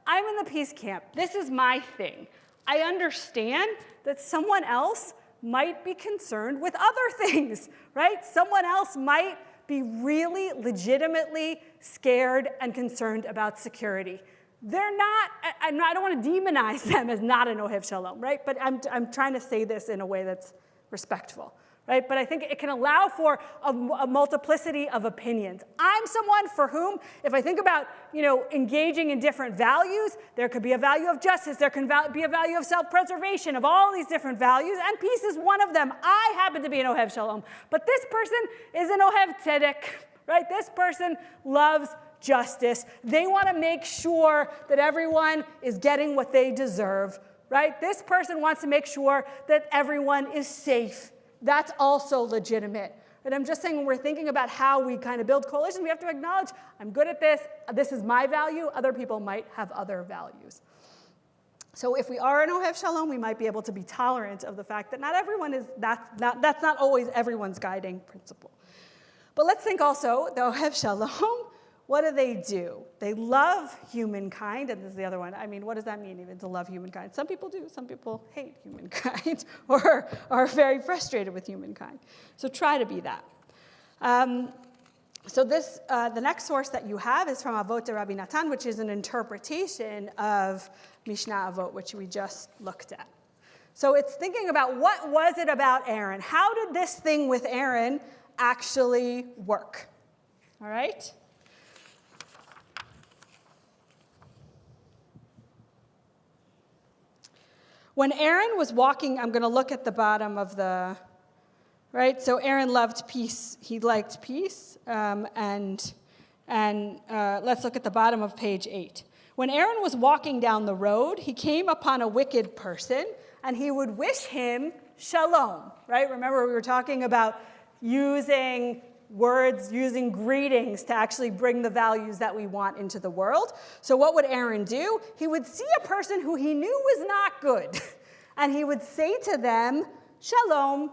I'm in the peace camp. This is my thing. I understand that someone else might be concerned with other things, right? Someone else might be really legitimately scared and concerned about security. They're not, I don't want to demonize them as not an Ohev Shalom, right? But I'm trying to say this in a way that's respectful, right? But I think it can allow for a multiplicity of opinions. I'm someone for whom, if I think about, engaging in different values, there could be a value of justice, there can be a value of self-preservation, of all these different values, and peace is one of them. I happen to be an Ohev Shalom, but this person is an Ohev Tzedek, right? This person loves justice. They want to make sure that everyone is getting what they deserve, right? This person wants to make sure that everyone is safe. That's also legitimate. And I'm just saying when we're thinking about how we kind of build coalitions, we have to acknowledge, I'm good at this, this is my value, other people might have other values. So if we are an Ohev Shalom, we might be able to be tolerant of the fact that not everyone is, that's not always everyone's guiding principle. But let's think also, the Ohev Shalom, what do? They love humankind, and this is the other one. I mean, what does that mean even to love humankind? Some people do, some people hate humankind or are very frustrated with humankind. So try to be that. So this, the next source that you have is from Avot de Rabbi Natan, which is an interpretation of Mishnah Avot, which we just looked at. So it's thinking about what was it about Aaron? How did this thing with Aaron actually work? All right? When Aaron was walking, I'm going to look at the bottom of the, right? So Aaron loved peace. He liked peace. And let's look at the bottom of page 8. When Aaron was walking down the road, he came upon a wicked person, and he would wish him shalom, right? Remember, we were talking about using words, using greetings to actually bring the values that we want into the world. So what would Aaron do? He would see a person who he knew was not good, and he would say to them, shalom.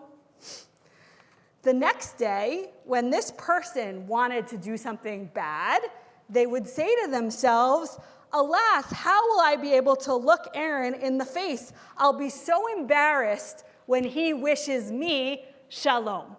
The next day, when this person wanted to do something bad, they would say to themselves, alas, how will I be able to look Aaron in the face? I'll be so embarrassed when he wishes me shalom,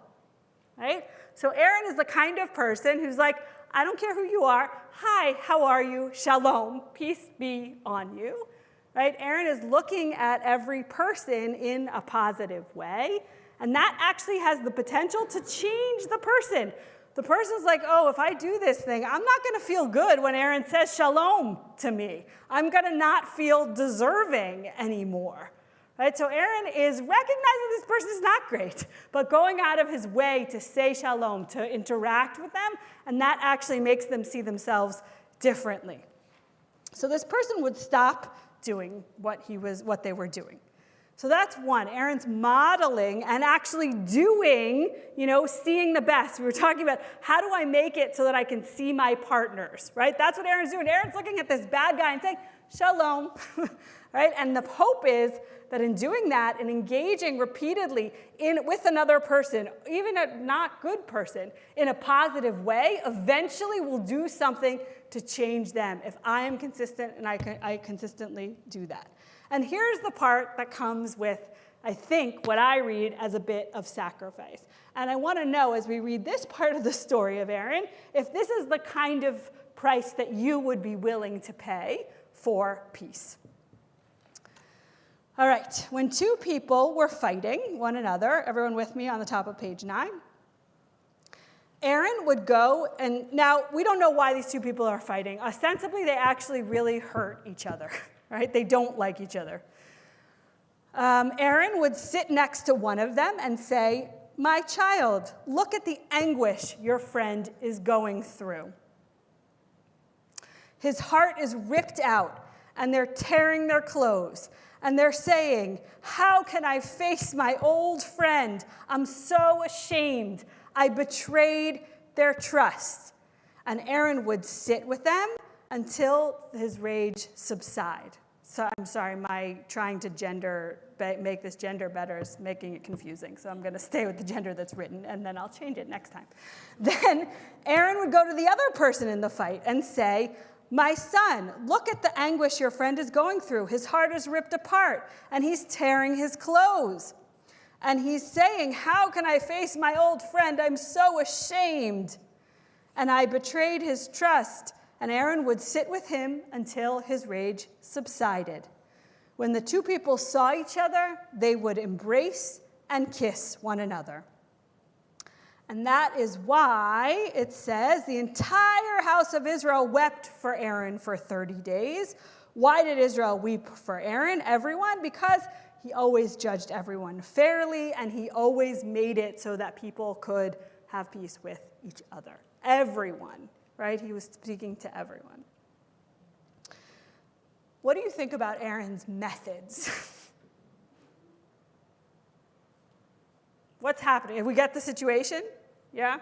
right? So Aaron is the kind of person who's like, I don't care who you are. Hi, how are you? Shalom, peace be on you, right? Aaron is looking at every person in a positive way, and that actually has the potential to change the person. The person's like, oh, if I do this thing, I'm not going to feel good when Aaron says shalom to me. I'm going to not feel deserving anymore. Right? So Aaron is recognizing this person is not great, but going out of his way to say shalom, to interact with them, and that actually makes them see themselves differently. So this person would stop doing what they were doing. So that's one. Aaron's modeling and actually doing, seeing the best. We were talking about how do I make it so that I can see my partners, right? That's what Aaron's doing. Aaron's looking at this bad guy and saying, shalom, right? And the hope is that in doing that and engaging repeatedly with another person, even a not good person, in a positive way, eventually will do something to change them if I am consistent and I consistently do that. And here's the part that comes with, I think, what I read as a bit of sacrifice. And I want to know, as we read this part of the story of Aaron, if this is the kind of price that you would be willing to pay for peace. All right, when two people were fighting one another, everyone with me on the top of page 9, Aaron would go, and now we don't know why these two people are fighting. Ostensibly, they actually really hurt each other, right? They don't like each other. Aaron would sit next to one of them and say, my child, look at the anguish your friend is going through. His heart is ripped out, and they're tearing their clothes. And they're saying, how can I face my old friend? I'm so ashamed. I betrayed their trust. And Aaron would sit with them until his rage subside. So I'm sorry, my trying to make this gender better is making it confusing. So I'm going to stay with the gender that's written, and then I'll change it next time. Then Aaron would go to the other person in the fight and say, my son, look at the anguish your friend is going through. His heart is ripped apart, and he's tearing his clothes. And he's saying, how can I face my old friend? I'm so ashamed. And I betrayed his trust. And Aaron would sit with him until his rage subsided. When the two people saw each other, they would embrace and kiss one another. And that is why it says the entire house of Israel wept for Aaron for 30 days. Why did Israel weep for Aaron? Everyone? Because he always judged everyone fairly, and he always made it so that people could have peace with each other. Everyone, right? He was speaking to everyone. What do you think about Aaron's methods? What's happening? Have we got the situation? Yeah?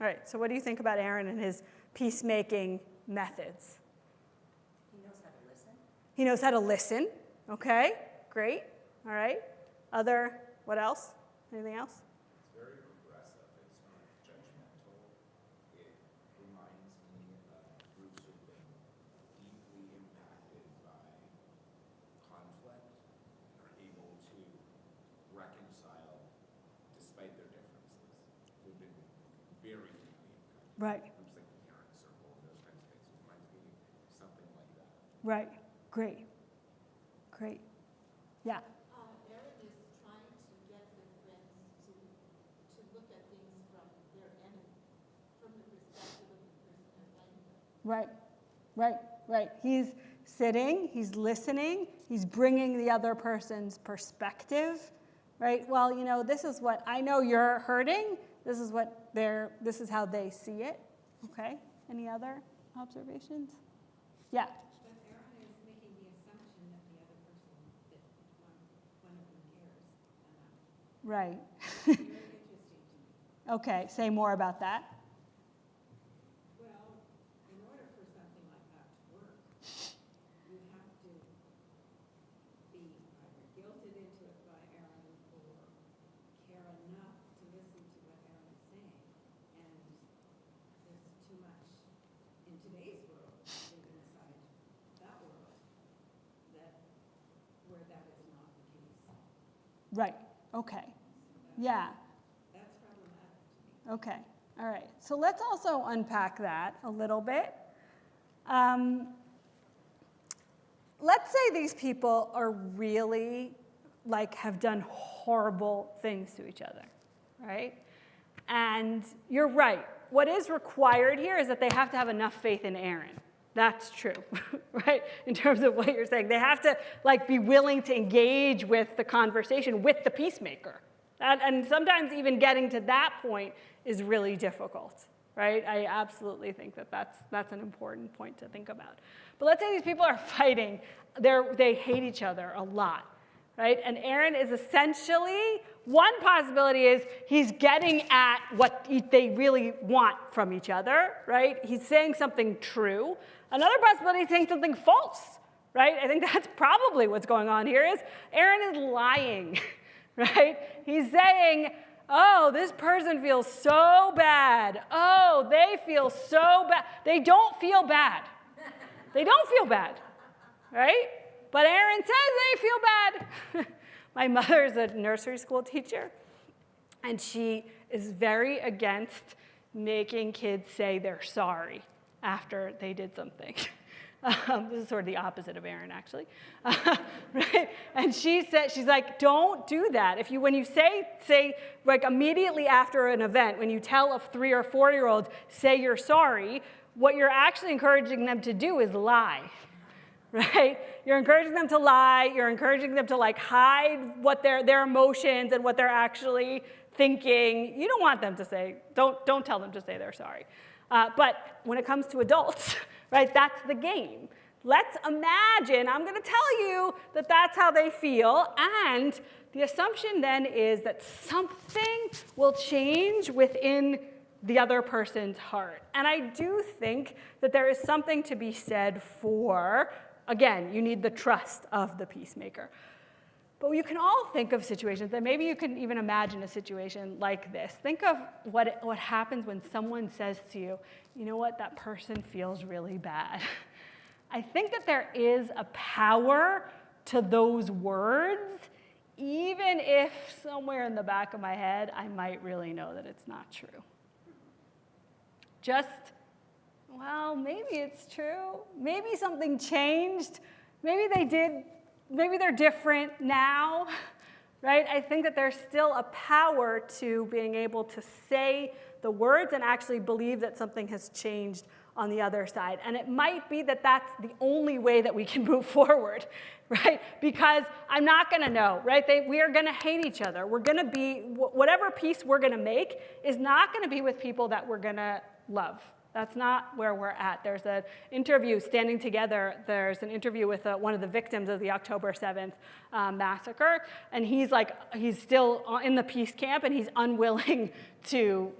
All right, so what do you think about Aaron and his peacemaking methods?
He knows how to listen.
He knows how to listen. Okay, great. All right. What else? Anything else?
It's very progressive. It's not judgmental. It reminds me of groups who've been deeply impacted by conflict and are able to reconcile despite their differences. Who've been very deeply impacted.
Right.
Groups like the Parent Circle, those kinds of things. It reminds me of something like that.
Right. Great. Great. Yeah.
Aaron is trying to get their friends to look at things from their enemy, from the perspective of the person offending them.
Right. He's sitting, he's listening, he's bringing the other person's perspective, right? Well, this is what I know you're hurting. This is how they see it. Okay. Any other observations? Yeah.
But Aaron is making the assumption that the other person, that one of them cares enough.
Right.
Very interesting to me.
Okay. Say more about that.
Well, in order for something like that to work, you have to be either guilted into it by Aaron or care enough to listen to what Aaron is saying. And there's too much in today's world, living inside that world, where that is not the case.
Right. Okay. Yeah.
That's problematic to me.
Okay. All right. So let's also unpack that a little bit. Let's say these people are really, have done horrible things to each other, right? And you're right. What is required here is that they have to have enough faith in Aaron. That's true, right? In terms of what you're saying. They have to, be willing to engage with the conversation with the peacemaker. And sometimes even getting to that point is really difficult, right? I absolutely think that that's an important point to think about. But let's say these people are fighting. They hate each other a lot, right? And Aaron is essentially, one possibility is he's getting at what they really want from each other, right? He's saying something true. Another possibility is saying something false, right? I think that's probably what's going on here is Aaron is lying, right? He's saying, oh, this person feels so bad. Oh, they feel so bad. They don't feel bad. They don't feel bad, right? But Aaron says they feel bad. My mother is a nursery school teacher, and she is very against making kids say they're sorry after they did something. This is sort of the opposite of Aaron, actually. Right? And she's like, don't do that. When you say immediately after an event, when you tell a 3 or 4-year-old, say you're sorry, what you're actually encouraging them to do is lie. Right? You're encouraging them to lie. You're encouraging them to hide what their emotions and what they're actually thinking. You don't want them to say, don't tell them to say they're sorry. But when it comes to adults, right, that's the game. Let's imagine, I'm going to tell you that that's how they feel, and the assumption then is that something will change within the other person's heart. And I do think that there is something to be said for, again, you need the trust of the peacemaker. But you can all think of situations, and maybe you can even imagine a situation like this. Think of what happens when someone says to you, you know what, that person feels really bad. I think that there is a power to those words, even if somewhere in the back of my head I might really know that it's not true. Just, well, maybe it's true. Maybe something changed. Maybe they're different now, right? I think that there's still a power to being able to say the words and actually believe that something has changed on the other side. And it might be that that's the only way that we can move forward, right? Because I'm not going to know, right? We are going to hate each other. We're going to be, whatever peace we're going to make is not going to be with people that we're going to love. That's not where we're at. There's an interview, Standing Together, there's an interview with one of the victims of the October 7th massacre, and he's still in the peace camp, and he's unwilling to,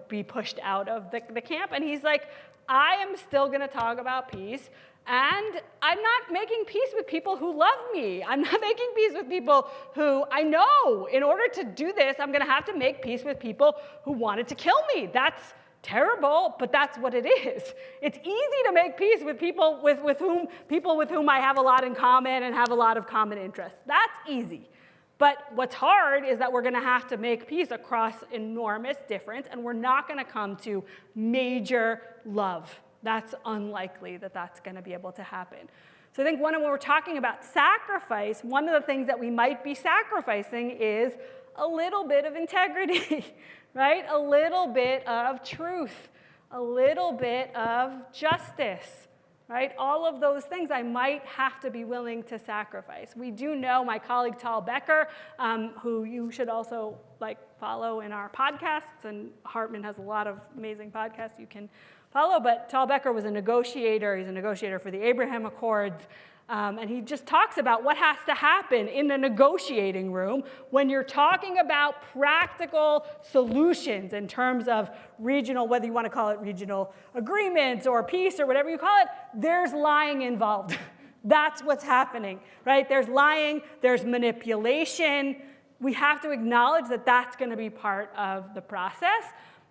be pushed out of the camp, and he's like, I am still going to talk about peace, and I'm not making peace with people who love me. I'm not making peace with people who I know. In order to do this, I'm going to have to make peace with people who wanted to kill me. That's terrible, but that's what it is. It's easy to make peace with people with whom I have a lot in common and have a lot of common interests. That's easy. But what's hard is that we're going to have to make peace across enormous difference, and we're not going to come to major love. That's unlikely that that's going to be able to happen. So I think when we're talking about sacrifice, one of the things that we might be sacrificing is a little bit of integrity, right? A little bit of truth, a little bit of justice, right? All of those things I might have to be willing to sacrifice. We do know my colleague Tal Becker, who you should also follow in our podcasts, and Hartman has a lot of amazing podcasts you can follow, but Tal Becker was a negotiator. He's a negotiator for the Abraham Accords, and he just talks about what has to happen in the negotiating room when you're talking about practical solutions in terms of regional, whether you want to call it regional agreements or peace or whatever you call it, there's lying involved. That's what's happening, right? There's lying, there's manipulation. We have to acknowledge that that's going to be part of the process.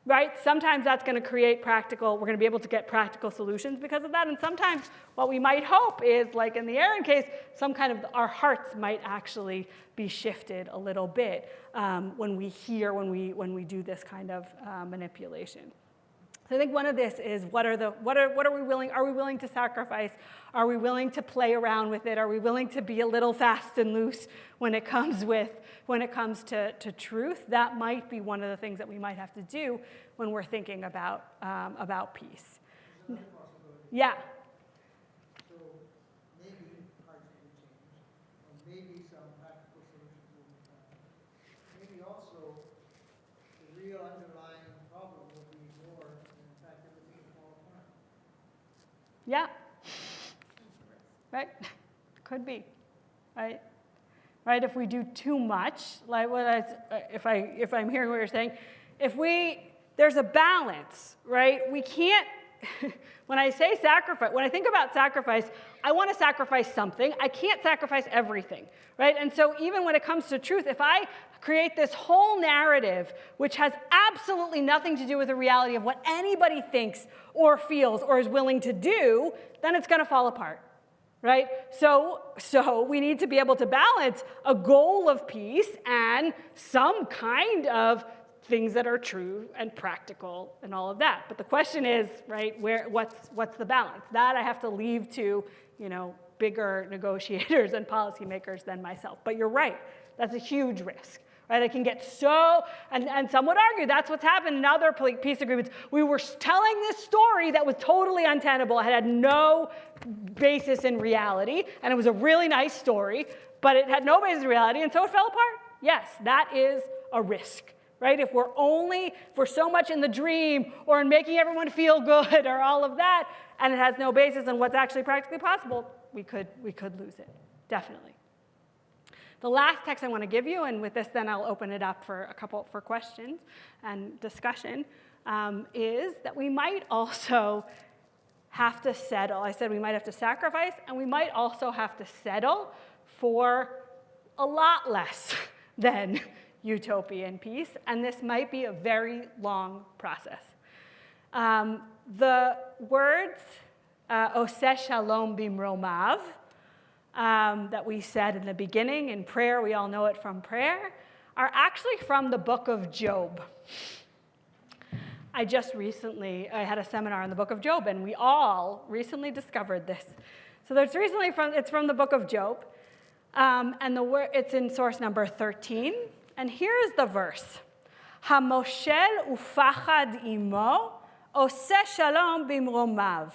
Right? Sometimes that's going to create we're going to be able to get practical solutions because of that. And sometimes what we might hope is, like in the Aaron case, our hearts might actually be shifted a little bit when we do this kind of manipulation. So I think one of this is what are we willing to sacrifice? Are we willing to play around with it? Are we willing to be a little fast and loose when it comes to truth? That might be one of the things that we might have to do when we're thinking about peace. Yeah.
So maybe hearts will change, or maybe some practical solutions will be found. Maybe also the real underlying problem will be ignored, and in fact everything will fall apart.
Yeah. Right? Could be. Right? Right? If we do too much, if I'm hearing what you're saying, there's a balance, right? We can't, when I say sacrifice, when I think about sacrifice, I want to sacrifice something. I can't sacrifice everything, right? And so even when it comes to truth, if I create this whole narrative which has absolutely nothing to do with the reality of what anybody thinks or feels or is willing to do, then it's going to fall apart. Right? So we need to be able to balance a goal of peace and some kind of things that are true and practical and all of that. But the question is, right, what's the balance? That I have to leave to, bigger negotiators and policymakers than myself. But you're right, that's a huge risk. Right? I can get and some would argue that's what's happened in other peace agreements. We were telling this story that was totally untenable. It had no basis in reality, and it was a really nice story, but it had no basis in reality, and so it fell apart. Yes, that is a risk. Right? If we're so much in the dream or in making everyone feel good or all of that, and it has no basis in what's actually practically possible, we could lose it, definitely. The last text I want to give you, and with this then I'll open it up for questions and discussion, is that we might also have to settle. I said we might have to sacrifice, and we might also have to settle for a lot less than utopian peace, and this might be a very long process. The words, Oseh Shalom Bimromav, that we said in the beginning in prayer, we all know it from prayer, are actually from the book of Job. I had a seminar on the book of Job, and we all recently discovered this. So it's from the book of Job, and it's in source number 13. And here is the verse: "Hamoshel ufachad imo, oseh shalom bimromav."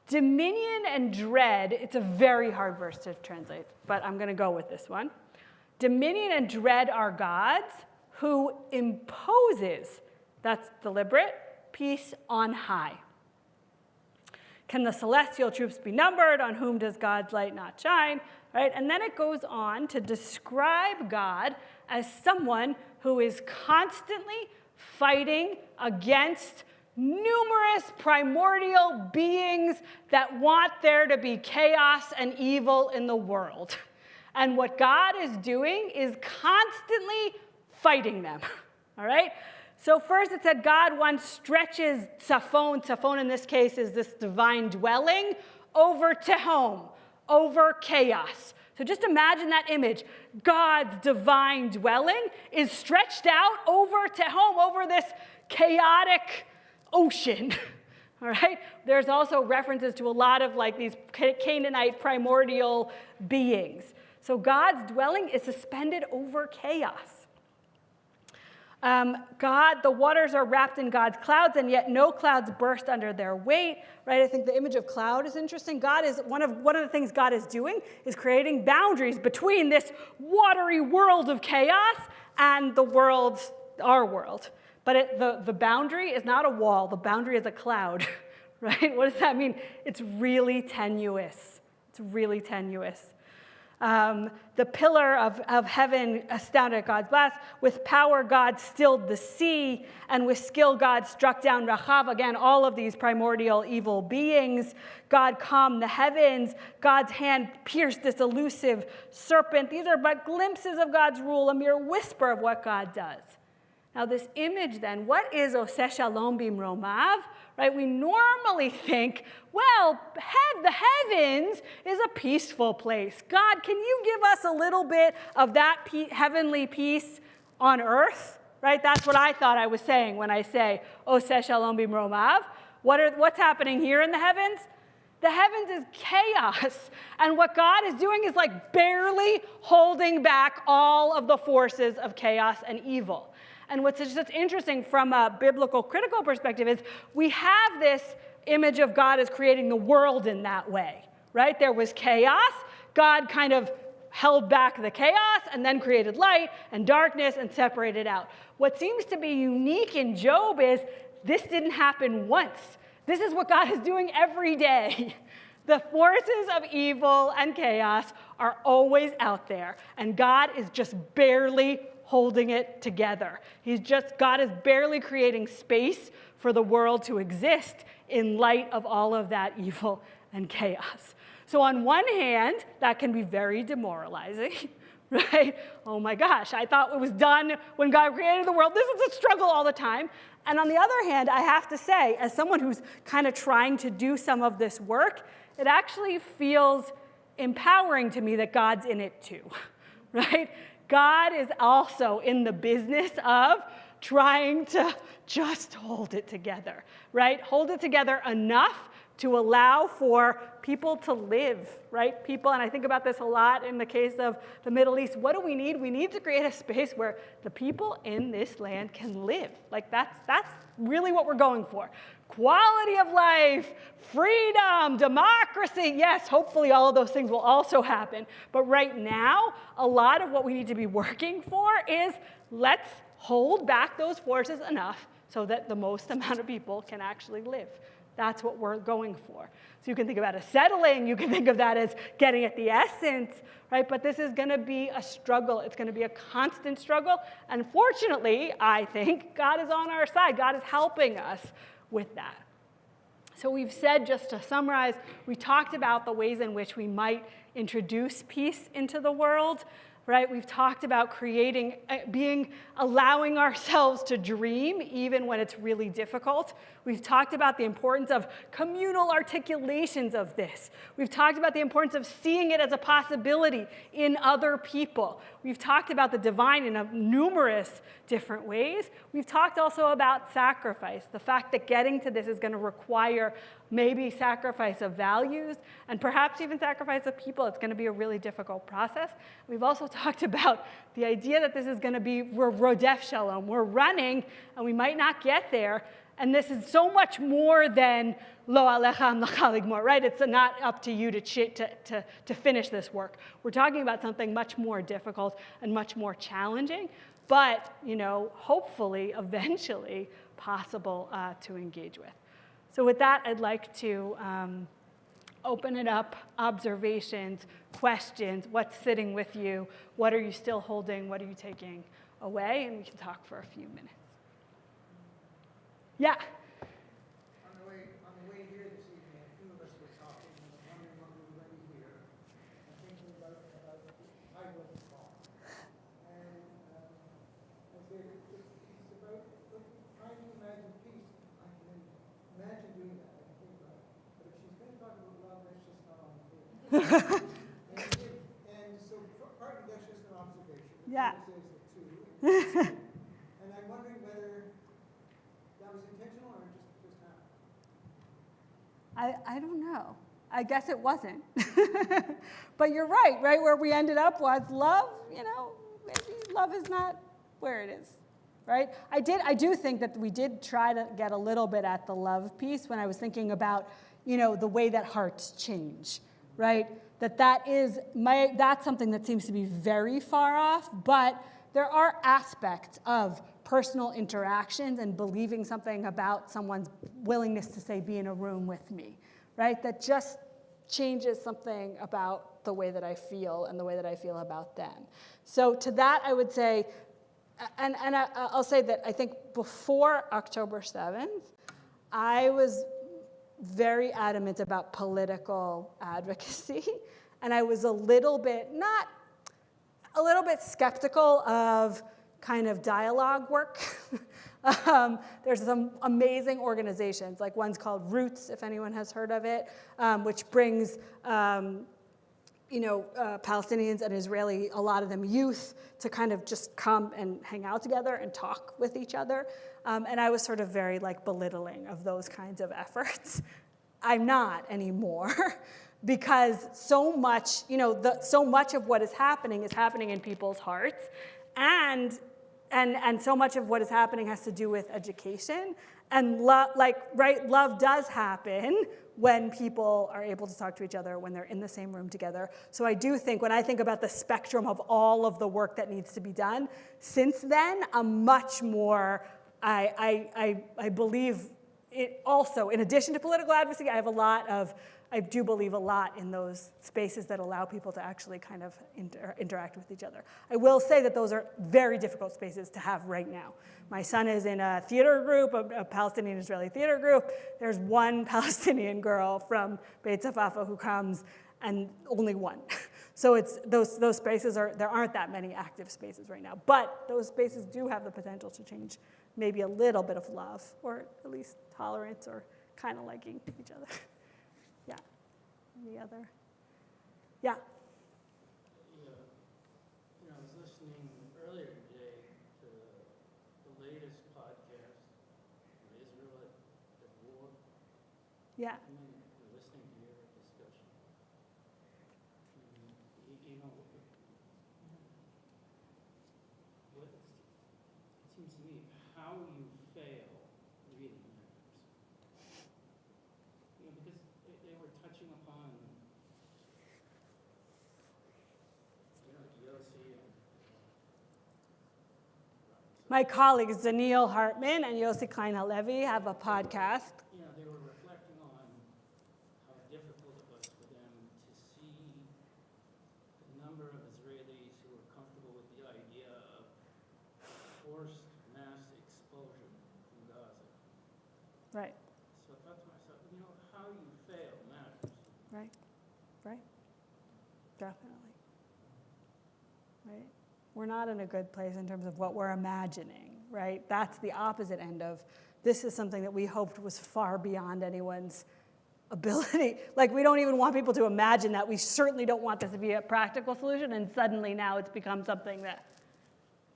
Dominion and dread, it's a very hard verse to translate, but I'm going to go with this one. Dominion and dread are God's, who imposes, that's deliberate, peace on high. Can the celestial troops be numbered? On whom does God's light not shine? Right? And then it goes on to describe God as someone who is constantly fighting against numerous primordial beings that want there to be chaos and evil in the world. And what God is doing is constantly fighting them. All right? So first it said God once stretches Tzafon. Tzafon in this case is this divine dwelling over Tehom, over chaos. So just imagine that image. God's divine dwelling is stretched out over Tehom, over this chaotic ocean. All right? There's also references to a lot of like these Canaanite primordial beings. So God's dwelling is suspended over chaos. The waters are wrapped in God's clouds, and yet no clouds burst under their weight. Right? I think the image of cloud is interesting. God is one of the things God is doing is creating boundaries between this watery world of chaos and our world. But the boundary is not a wall. The boundary is a cloud. Right? What does that mean? It's really tenuous. It's really tenuous. The pillar of heaven astounded God's blast. With power, God stilled the sea, and with skill, God struck down Rachav. Again, all of these primordial evil beings. God calmed the heavens. God's hand pierced this elusive serpent. These are but glimpses of God's rule, a mere whisper of what God does. Now, this image, then, what is Oseh Shalom Bimromav? Right? We normally think, well, the heavens is a peaceful place. God, can you give us a little bit of that heavenly peace on earth? Right? That's what I thought I was saying when I say Oseh Shalom Bimromav. What's happening here in the heavens? The heavens is chaos. And what God is doing is like barely holding back all of the forces of chaos and evil. And what's just interesting from a biblical critical perspective is we have this image of God as creating the world in that way, right? There was chaos. God kind of held back the chaos and then created light and darkness and separated out. What seems to be unique in Job is this didn't happen once. This is what God is doing every day. The forces of evil and chaos are always out there, and God is just barely holding it together. God is barely creating space for the world to exist in light of all of that evil and chaos. So on one hand, that can be very demoralizing, right? Oh my gosh, I thought it was done when God created the world. This is a struggle all the time. And on the other hand, I have to say, as someone who's kind of trying to do some of this work, it actually feels empowering to me that God's in it too, right? God is also in the business of trying to just hold it together, right? Hold it together enough to allow for people to live, right? People, and I think about this a lot in the case of the Middle East. What do we need? We need to create a space where the people in this land can live. Like that's really what we're going for. Quality of life, freedom, democracy. Yes, hopefully all of those things will also happen. But right now, a lot of what we need to be working for is let's hold back those forces enough so that the most amount of people can actually live. That's what we're going for. So you can think about it as settling. You can think of that as getting at the essence, right? But this is going to be a struggle. It's going to be a constant struggle. And fortunately, I think God is on our side. God is helping us with that. So we've said, just to summarize, we talked about the ways in which we might introduce peace into the world. right? We've talked about creating, allowing ourselves to dream even when it's really difficult. We've talked about the importance of communal articulations of this. We've talked about the importance of seeing it as a possibility in other people. We've talked about the divine in numerous different ways. We've talked also about sacrifice, the fact that getting to this is going to require maybe sacrifice of values and perhaps even sacrifice of people. It's going to be a really difficult process. We've also talked about the idea that this is going to be, we're rodef shalom, we're running and we might not get there. And this is so much more than lo alecha amlacha ligmor, right? It's not up to you to finish this work. We're talking about something much more difficult and much more challenging, but hopefully, eventually possible to engage with. So with that, I'd like to open it up, observations, questions, what's sitting with you, what are you still holding, what are you taking away, and we can talk for a few minutes. Yeah.
On the way here this evening, a few of us were talking, and I was wondering when we were going to be here, and thinking about the title of the talk. And I said, it's about trying to imagine peace. I can imagine doing that. I can think about it. But if she's going to talk about love, that's just not on the table. and so partly that's just an observation.
Yeah.
Says the two. And I'm wondering whether that was intentional or just happened.
I don't know. I guess it wasn't. But you're right? Where we ended up was love, maybe love is not where it is, right? I do think that we did try to get a little bit at the love piece when I was thinking about, the way that hearts change, right? That's something that seems to be very far off, but there are aspects of personal interactions and believing something about someone's willingness to, say, be in a room with me, right? That just changes something about the way that I feel and the way that I feel about them. So to that, I would say, and I'll say that I think before October 7th, I was very adamant about political advocacy, and I was a little bit skeptical of kind of dialogue work. There's some amazing organizations, like one's called Roots, if anyone has heard of it, which brings Palestinians and Israeli, a lot of them youth, to kind of just come and hang out together and talk with each other. And I was sort of very belittling of those kinds of efforts. I'm not anymore. Because so much, so much of what is happening in people's hearts, and so much of what is happening has to do with education. And love does happen when people are able to talk to each other, when they're in the same room together. So I do think, when I think about the spectrum of all of the work that needs to be done, since then, I'm much more, I believe it also, in addition to political advocacy, I do believe a lot in those spaces that allow people to actually kind of interact with each other. I will say that those are very difficult spaces to have right now. My son is in a theater group, a Palestinian-Israeli theater group. There's one Palestinian girl from Beit Safafa who comes, and only one. So it's those spaces there aren't that many active spaces right now. But those spaces do have the potential to change maybe a little bit of love, or at least tolerance, or kind of liking each other. Yeah. Any other? Yeah.
I was listening earlier today to the latest podcast, Israel at War.
Yeah.
And then listening to your discussion. What it seems to me, how you fail really matters. Because they were touching upon, Yossi and
My colleagues, Daniel Hartman and Yossi Klein Halevi, have a podcast.
they were reflecting on how difficult it was for them to see the number of Israelis who were comfortable with the idea of forced mass expulsion from Gaza.
Right,
So I thought to myself, how you fail matters.
right, definitely. Right. We're not in a good place in terms of what we're imagining, right? That's the opposite end of this is something that we hoped was far beyond anyone's ability. Like, we don't even want people to imagine that. We certainly don't want this to be a practical solution, and suddenly now it's become something that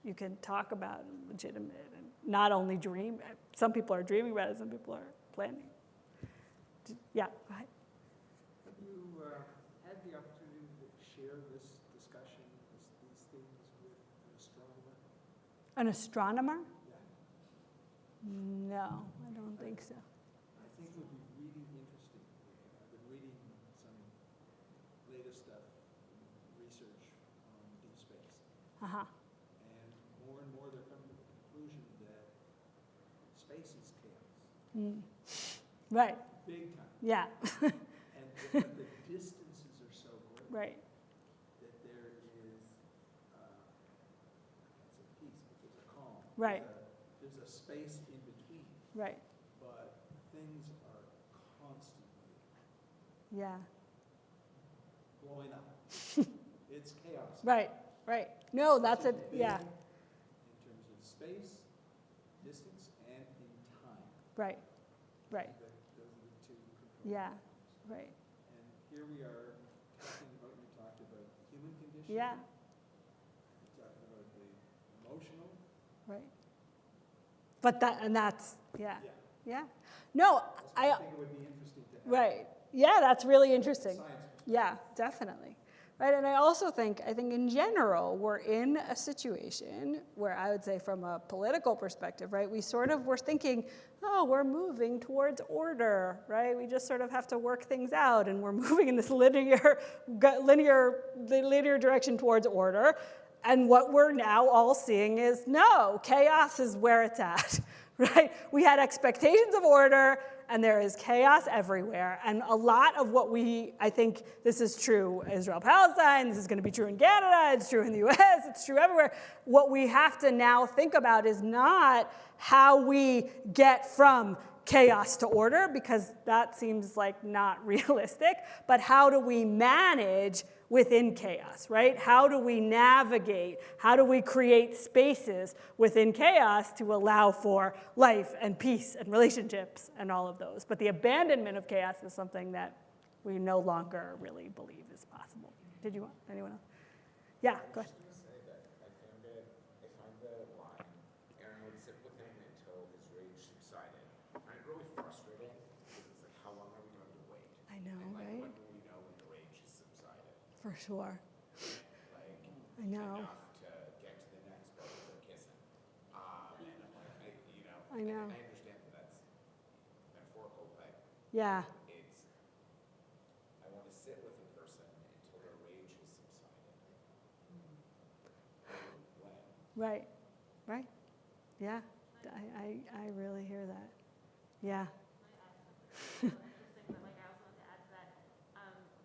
you can talk about and legitimate and not only dream. Some people are dreaming about it, some people are planning. Yeah, go ahead.
Have you had the opportunity to share this discussion, these things with an astronomer?
An astronomer?
Yeah.
No, I don't think so.
I think it would be really interesting. I've been reading some latest stuff, research on deep space.
Uh-huh.
And more they're coming to the conclusion that space is chaos.
Right.
Big time.
Yeah.
And but the distances are so great.
Right.
That there is, it's a peace, but there's a calm.
Right.
There's a space in between,
Right.
but things are constantly
Yeah.
blowing up. It's chaos.
Right. Right. No, that's
Which
it.
is
Yeah.
big in terms of space, distance, and in time.
Right. Right.
Those are the two components.
Yeah. Right.
And here we are talking about, we talked about the human condition.
Yeah.
We talked about the emotional.
Right. But that's, yeah.
Yeah.
Yeah. No,
I think it would be interesting to have.
right. Yeah, that's really interesting.
Science.
Yeah, definitely. Right, and I think in general, we're in a situation where I would say from a political perspective, right, we sort of were thinking, oh, we're moving towards order, right? We just sort of have to work things out, and we're moving in this linear direction towards order. And what we're now all seeing is, no, chaos is where it's at, right? We had expectations of order, and there is chaos everywhere. And a lot of what I think this is true Israel-Palestine, this is going to be true in Canada, it's true in the US, it's true everywhere. What we have to now think about is not how we get from chaos to order, because that seems like not realistic, but how do we manage within chaos, right? How do we navigate? How do we create spaces within chaos to allow for life and peace and relationships and all of those? But the abandonment of chaos is something that we no longer really believe is possible. Did you want anyone else? Yeah, go ahead.
I was just going to say that I find the line, Aaron would sit with him until his rage subsided. I find it really frustrating because it's like, how long are we going to wait?
I know,
And like,
right?
when will we know when the rage has subsided?
For sure.
Like,
I know.
enough to get to the next part of the kissing. And I'm like,
I know.
I understand that that's metaphorical, but
Yeah,
it's, I want to sit with a person until their rage has subsided. When?
right, right. Yeah, I really hear that. Yeah.
Interesting, but like I also want to add to that,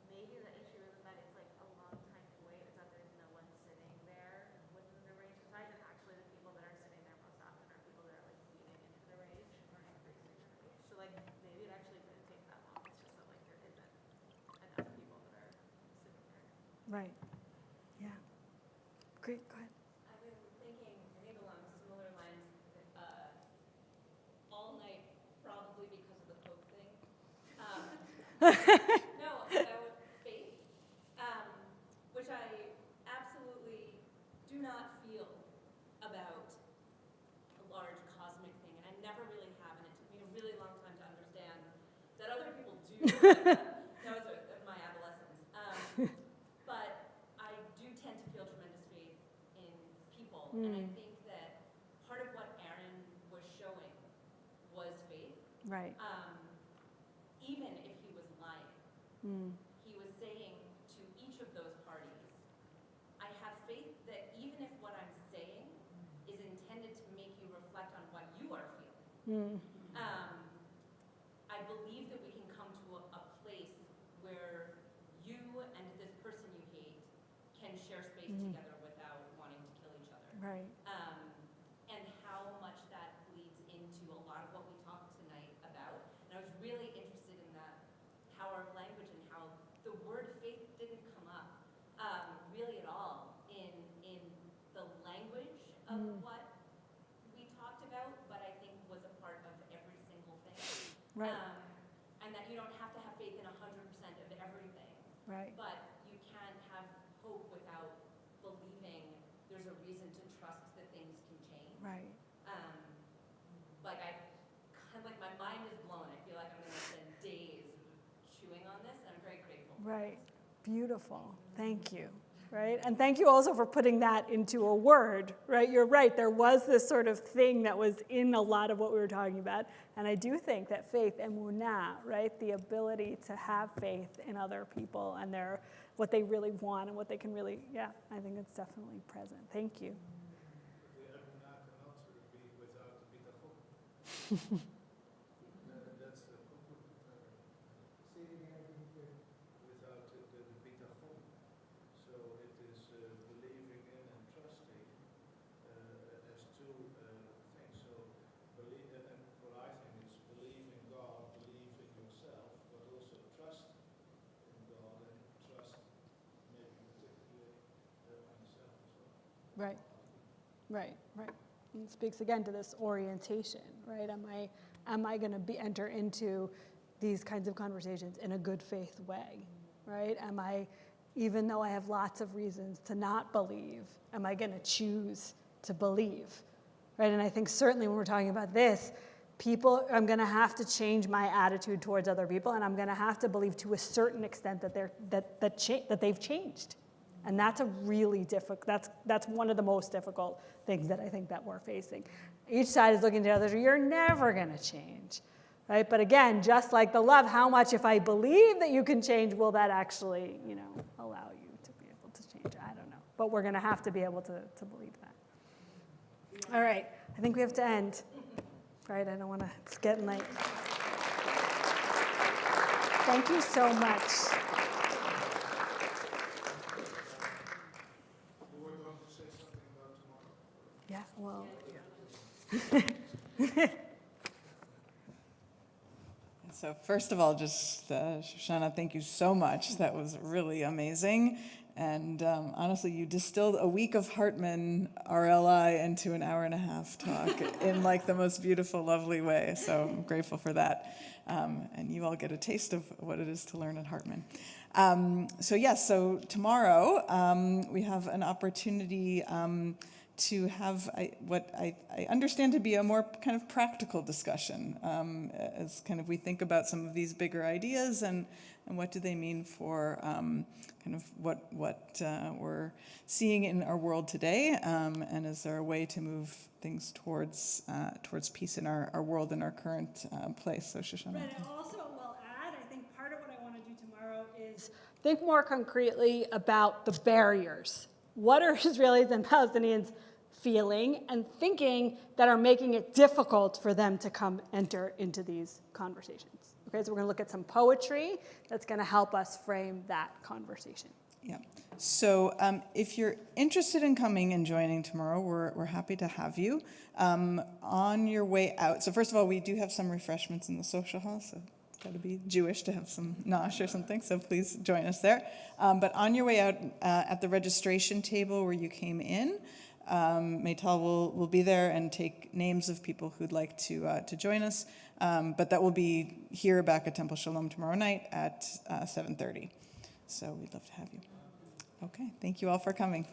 maybe the issue isn't that it's like a long time to wait, it's that there's no one sitting there within the rage subsides, and actually the people that are sitting there most often are people that are like feeding into the rage or increasing the rage. So like maybe it actually didn't take that long, it's just that like there isn't enough people that are sitting there.
Right. Yeah. Great, go ahead.
I've been thinking, I think along similar lines, all night, probably because of the Pope thing. No, about faith, which I absolutely do not feel about a large cosmic thing, and I never really have, and it took me a really long time to understand that other people do. That was my adolescence. But I do tend to feel tremendous faith in people, and I think that part of what Aaron was showing was faith.
Right.
Even if he was lying, he was saying to each of those parties, I have faith that even if what I'm saying is intended to make you reflect on what you are feeling, I believe that we can come to a place where you and this person you hate can share space together without wanting to kill each other.
Right.
And how much that bleeds into a lot of what we talked tonight about. And I was really interested in the power of language and how the word faith didn't come up really at all in the
Right.
And that you don't have to have faith in 100% of everything.
Right.
But you can't have hope without believing there's a reason to trust that things can change.
Right.
Like my mind is blown. I feel like I'm going to spend days chewing on this, and I'm very grateful.
Right. Beautiful. Thank you. Right? And thank you also for putting that into a word, right? You're right. There was this sort of thing that was in a lot of what we were talking about. And I do think that faith, emunah, right? The ability to have faith in other people and what they really want and what they can really, yeah, I think it's definitely present. Thank you.
The emunah cannot be without the bitachon. That's the
Say it again, I didn't hear.
without the bitachon. So it is believing in and trusting as two things. So believe, and what I think is believe in God, believe in yourself, but also trust in God and trust maybe particularly on yourself as well.
Right. Right, right. And it speaks again to this orientation, right? Am I going to enter into these kinds of conversations in a good faith way, right? Am I, even though I have lots of reasons to not believe, am I going to choose to believe, right? And I think certainly when we're talking about this, I'm going to have to change my attitude towards other people, and I'm going to have to believe to a certain extent that they've changed. And that's a really difficult, that's one of the most difficult things that I think that we're facing. Each side is looking to the other, you're never going to change, right? But again, just like the love, how much if I believe that you can change, will that actually, allow you to be able to change? I don't know. But we're going to have to be able to believe that. All right, I think we have to end, right? I don't want to, it's getting late. Thank you so much. Yeah, well.
So first of all, just Shoshana, thank you so much. That was really amazing. And honestly, you distilled a week of Hartman RLI into an hour-and-a-half talk in like the most beautiful, lovely way. So I'm grateful for that. And you all get a taste of what it is to learn at Hartman. So tomorrow we have an opportunity to have what I understand to be a more kind of practical discussion as kind of we think about some of these bigger ideas and what do they mean for kind of what we're seeing in our world today, and is there a way to move things towards peace in our world in our current place? So Shoshana.
Right, and also will add, I think part of what I want to do tomorrow is think more concretely about the barriers. What are Israelis and Palestinians feeling and thinking that are making it difficult for them to enter into these conversations? Okay, so we're going to look at some poetry that's going to help us frame that conversation.
Yeah. So if you're interested in coming and joining tomorrow, we're happy to have you. On your way out, so first of all, we do have some refreshments in the social hall, so it's got to be Jewish to have some nosh or something, so please join us there. But on your way out, at the registration table where you came in, Maytal will be there and take names of people who'd like to join us. But that will be here back at Temple Sholom tomorrow night at 7:30. So we'd love to have you. Okay, thank you all for coming.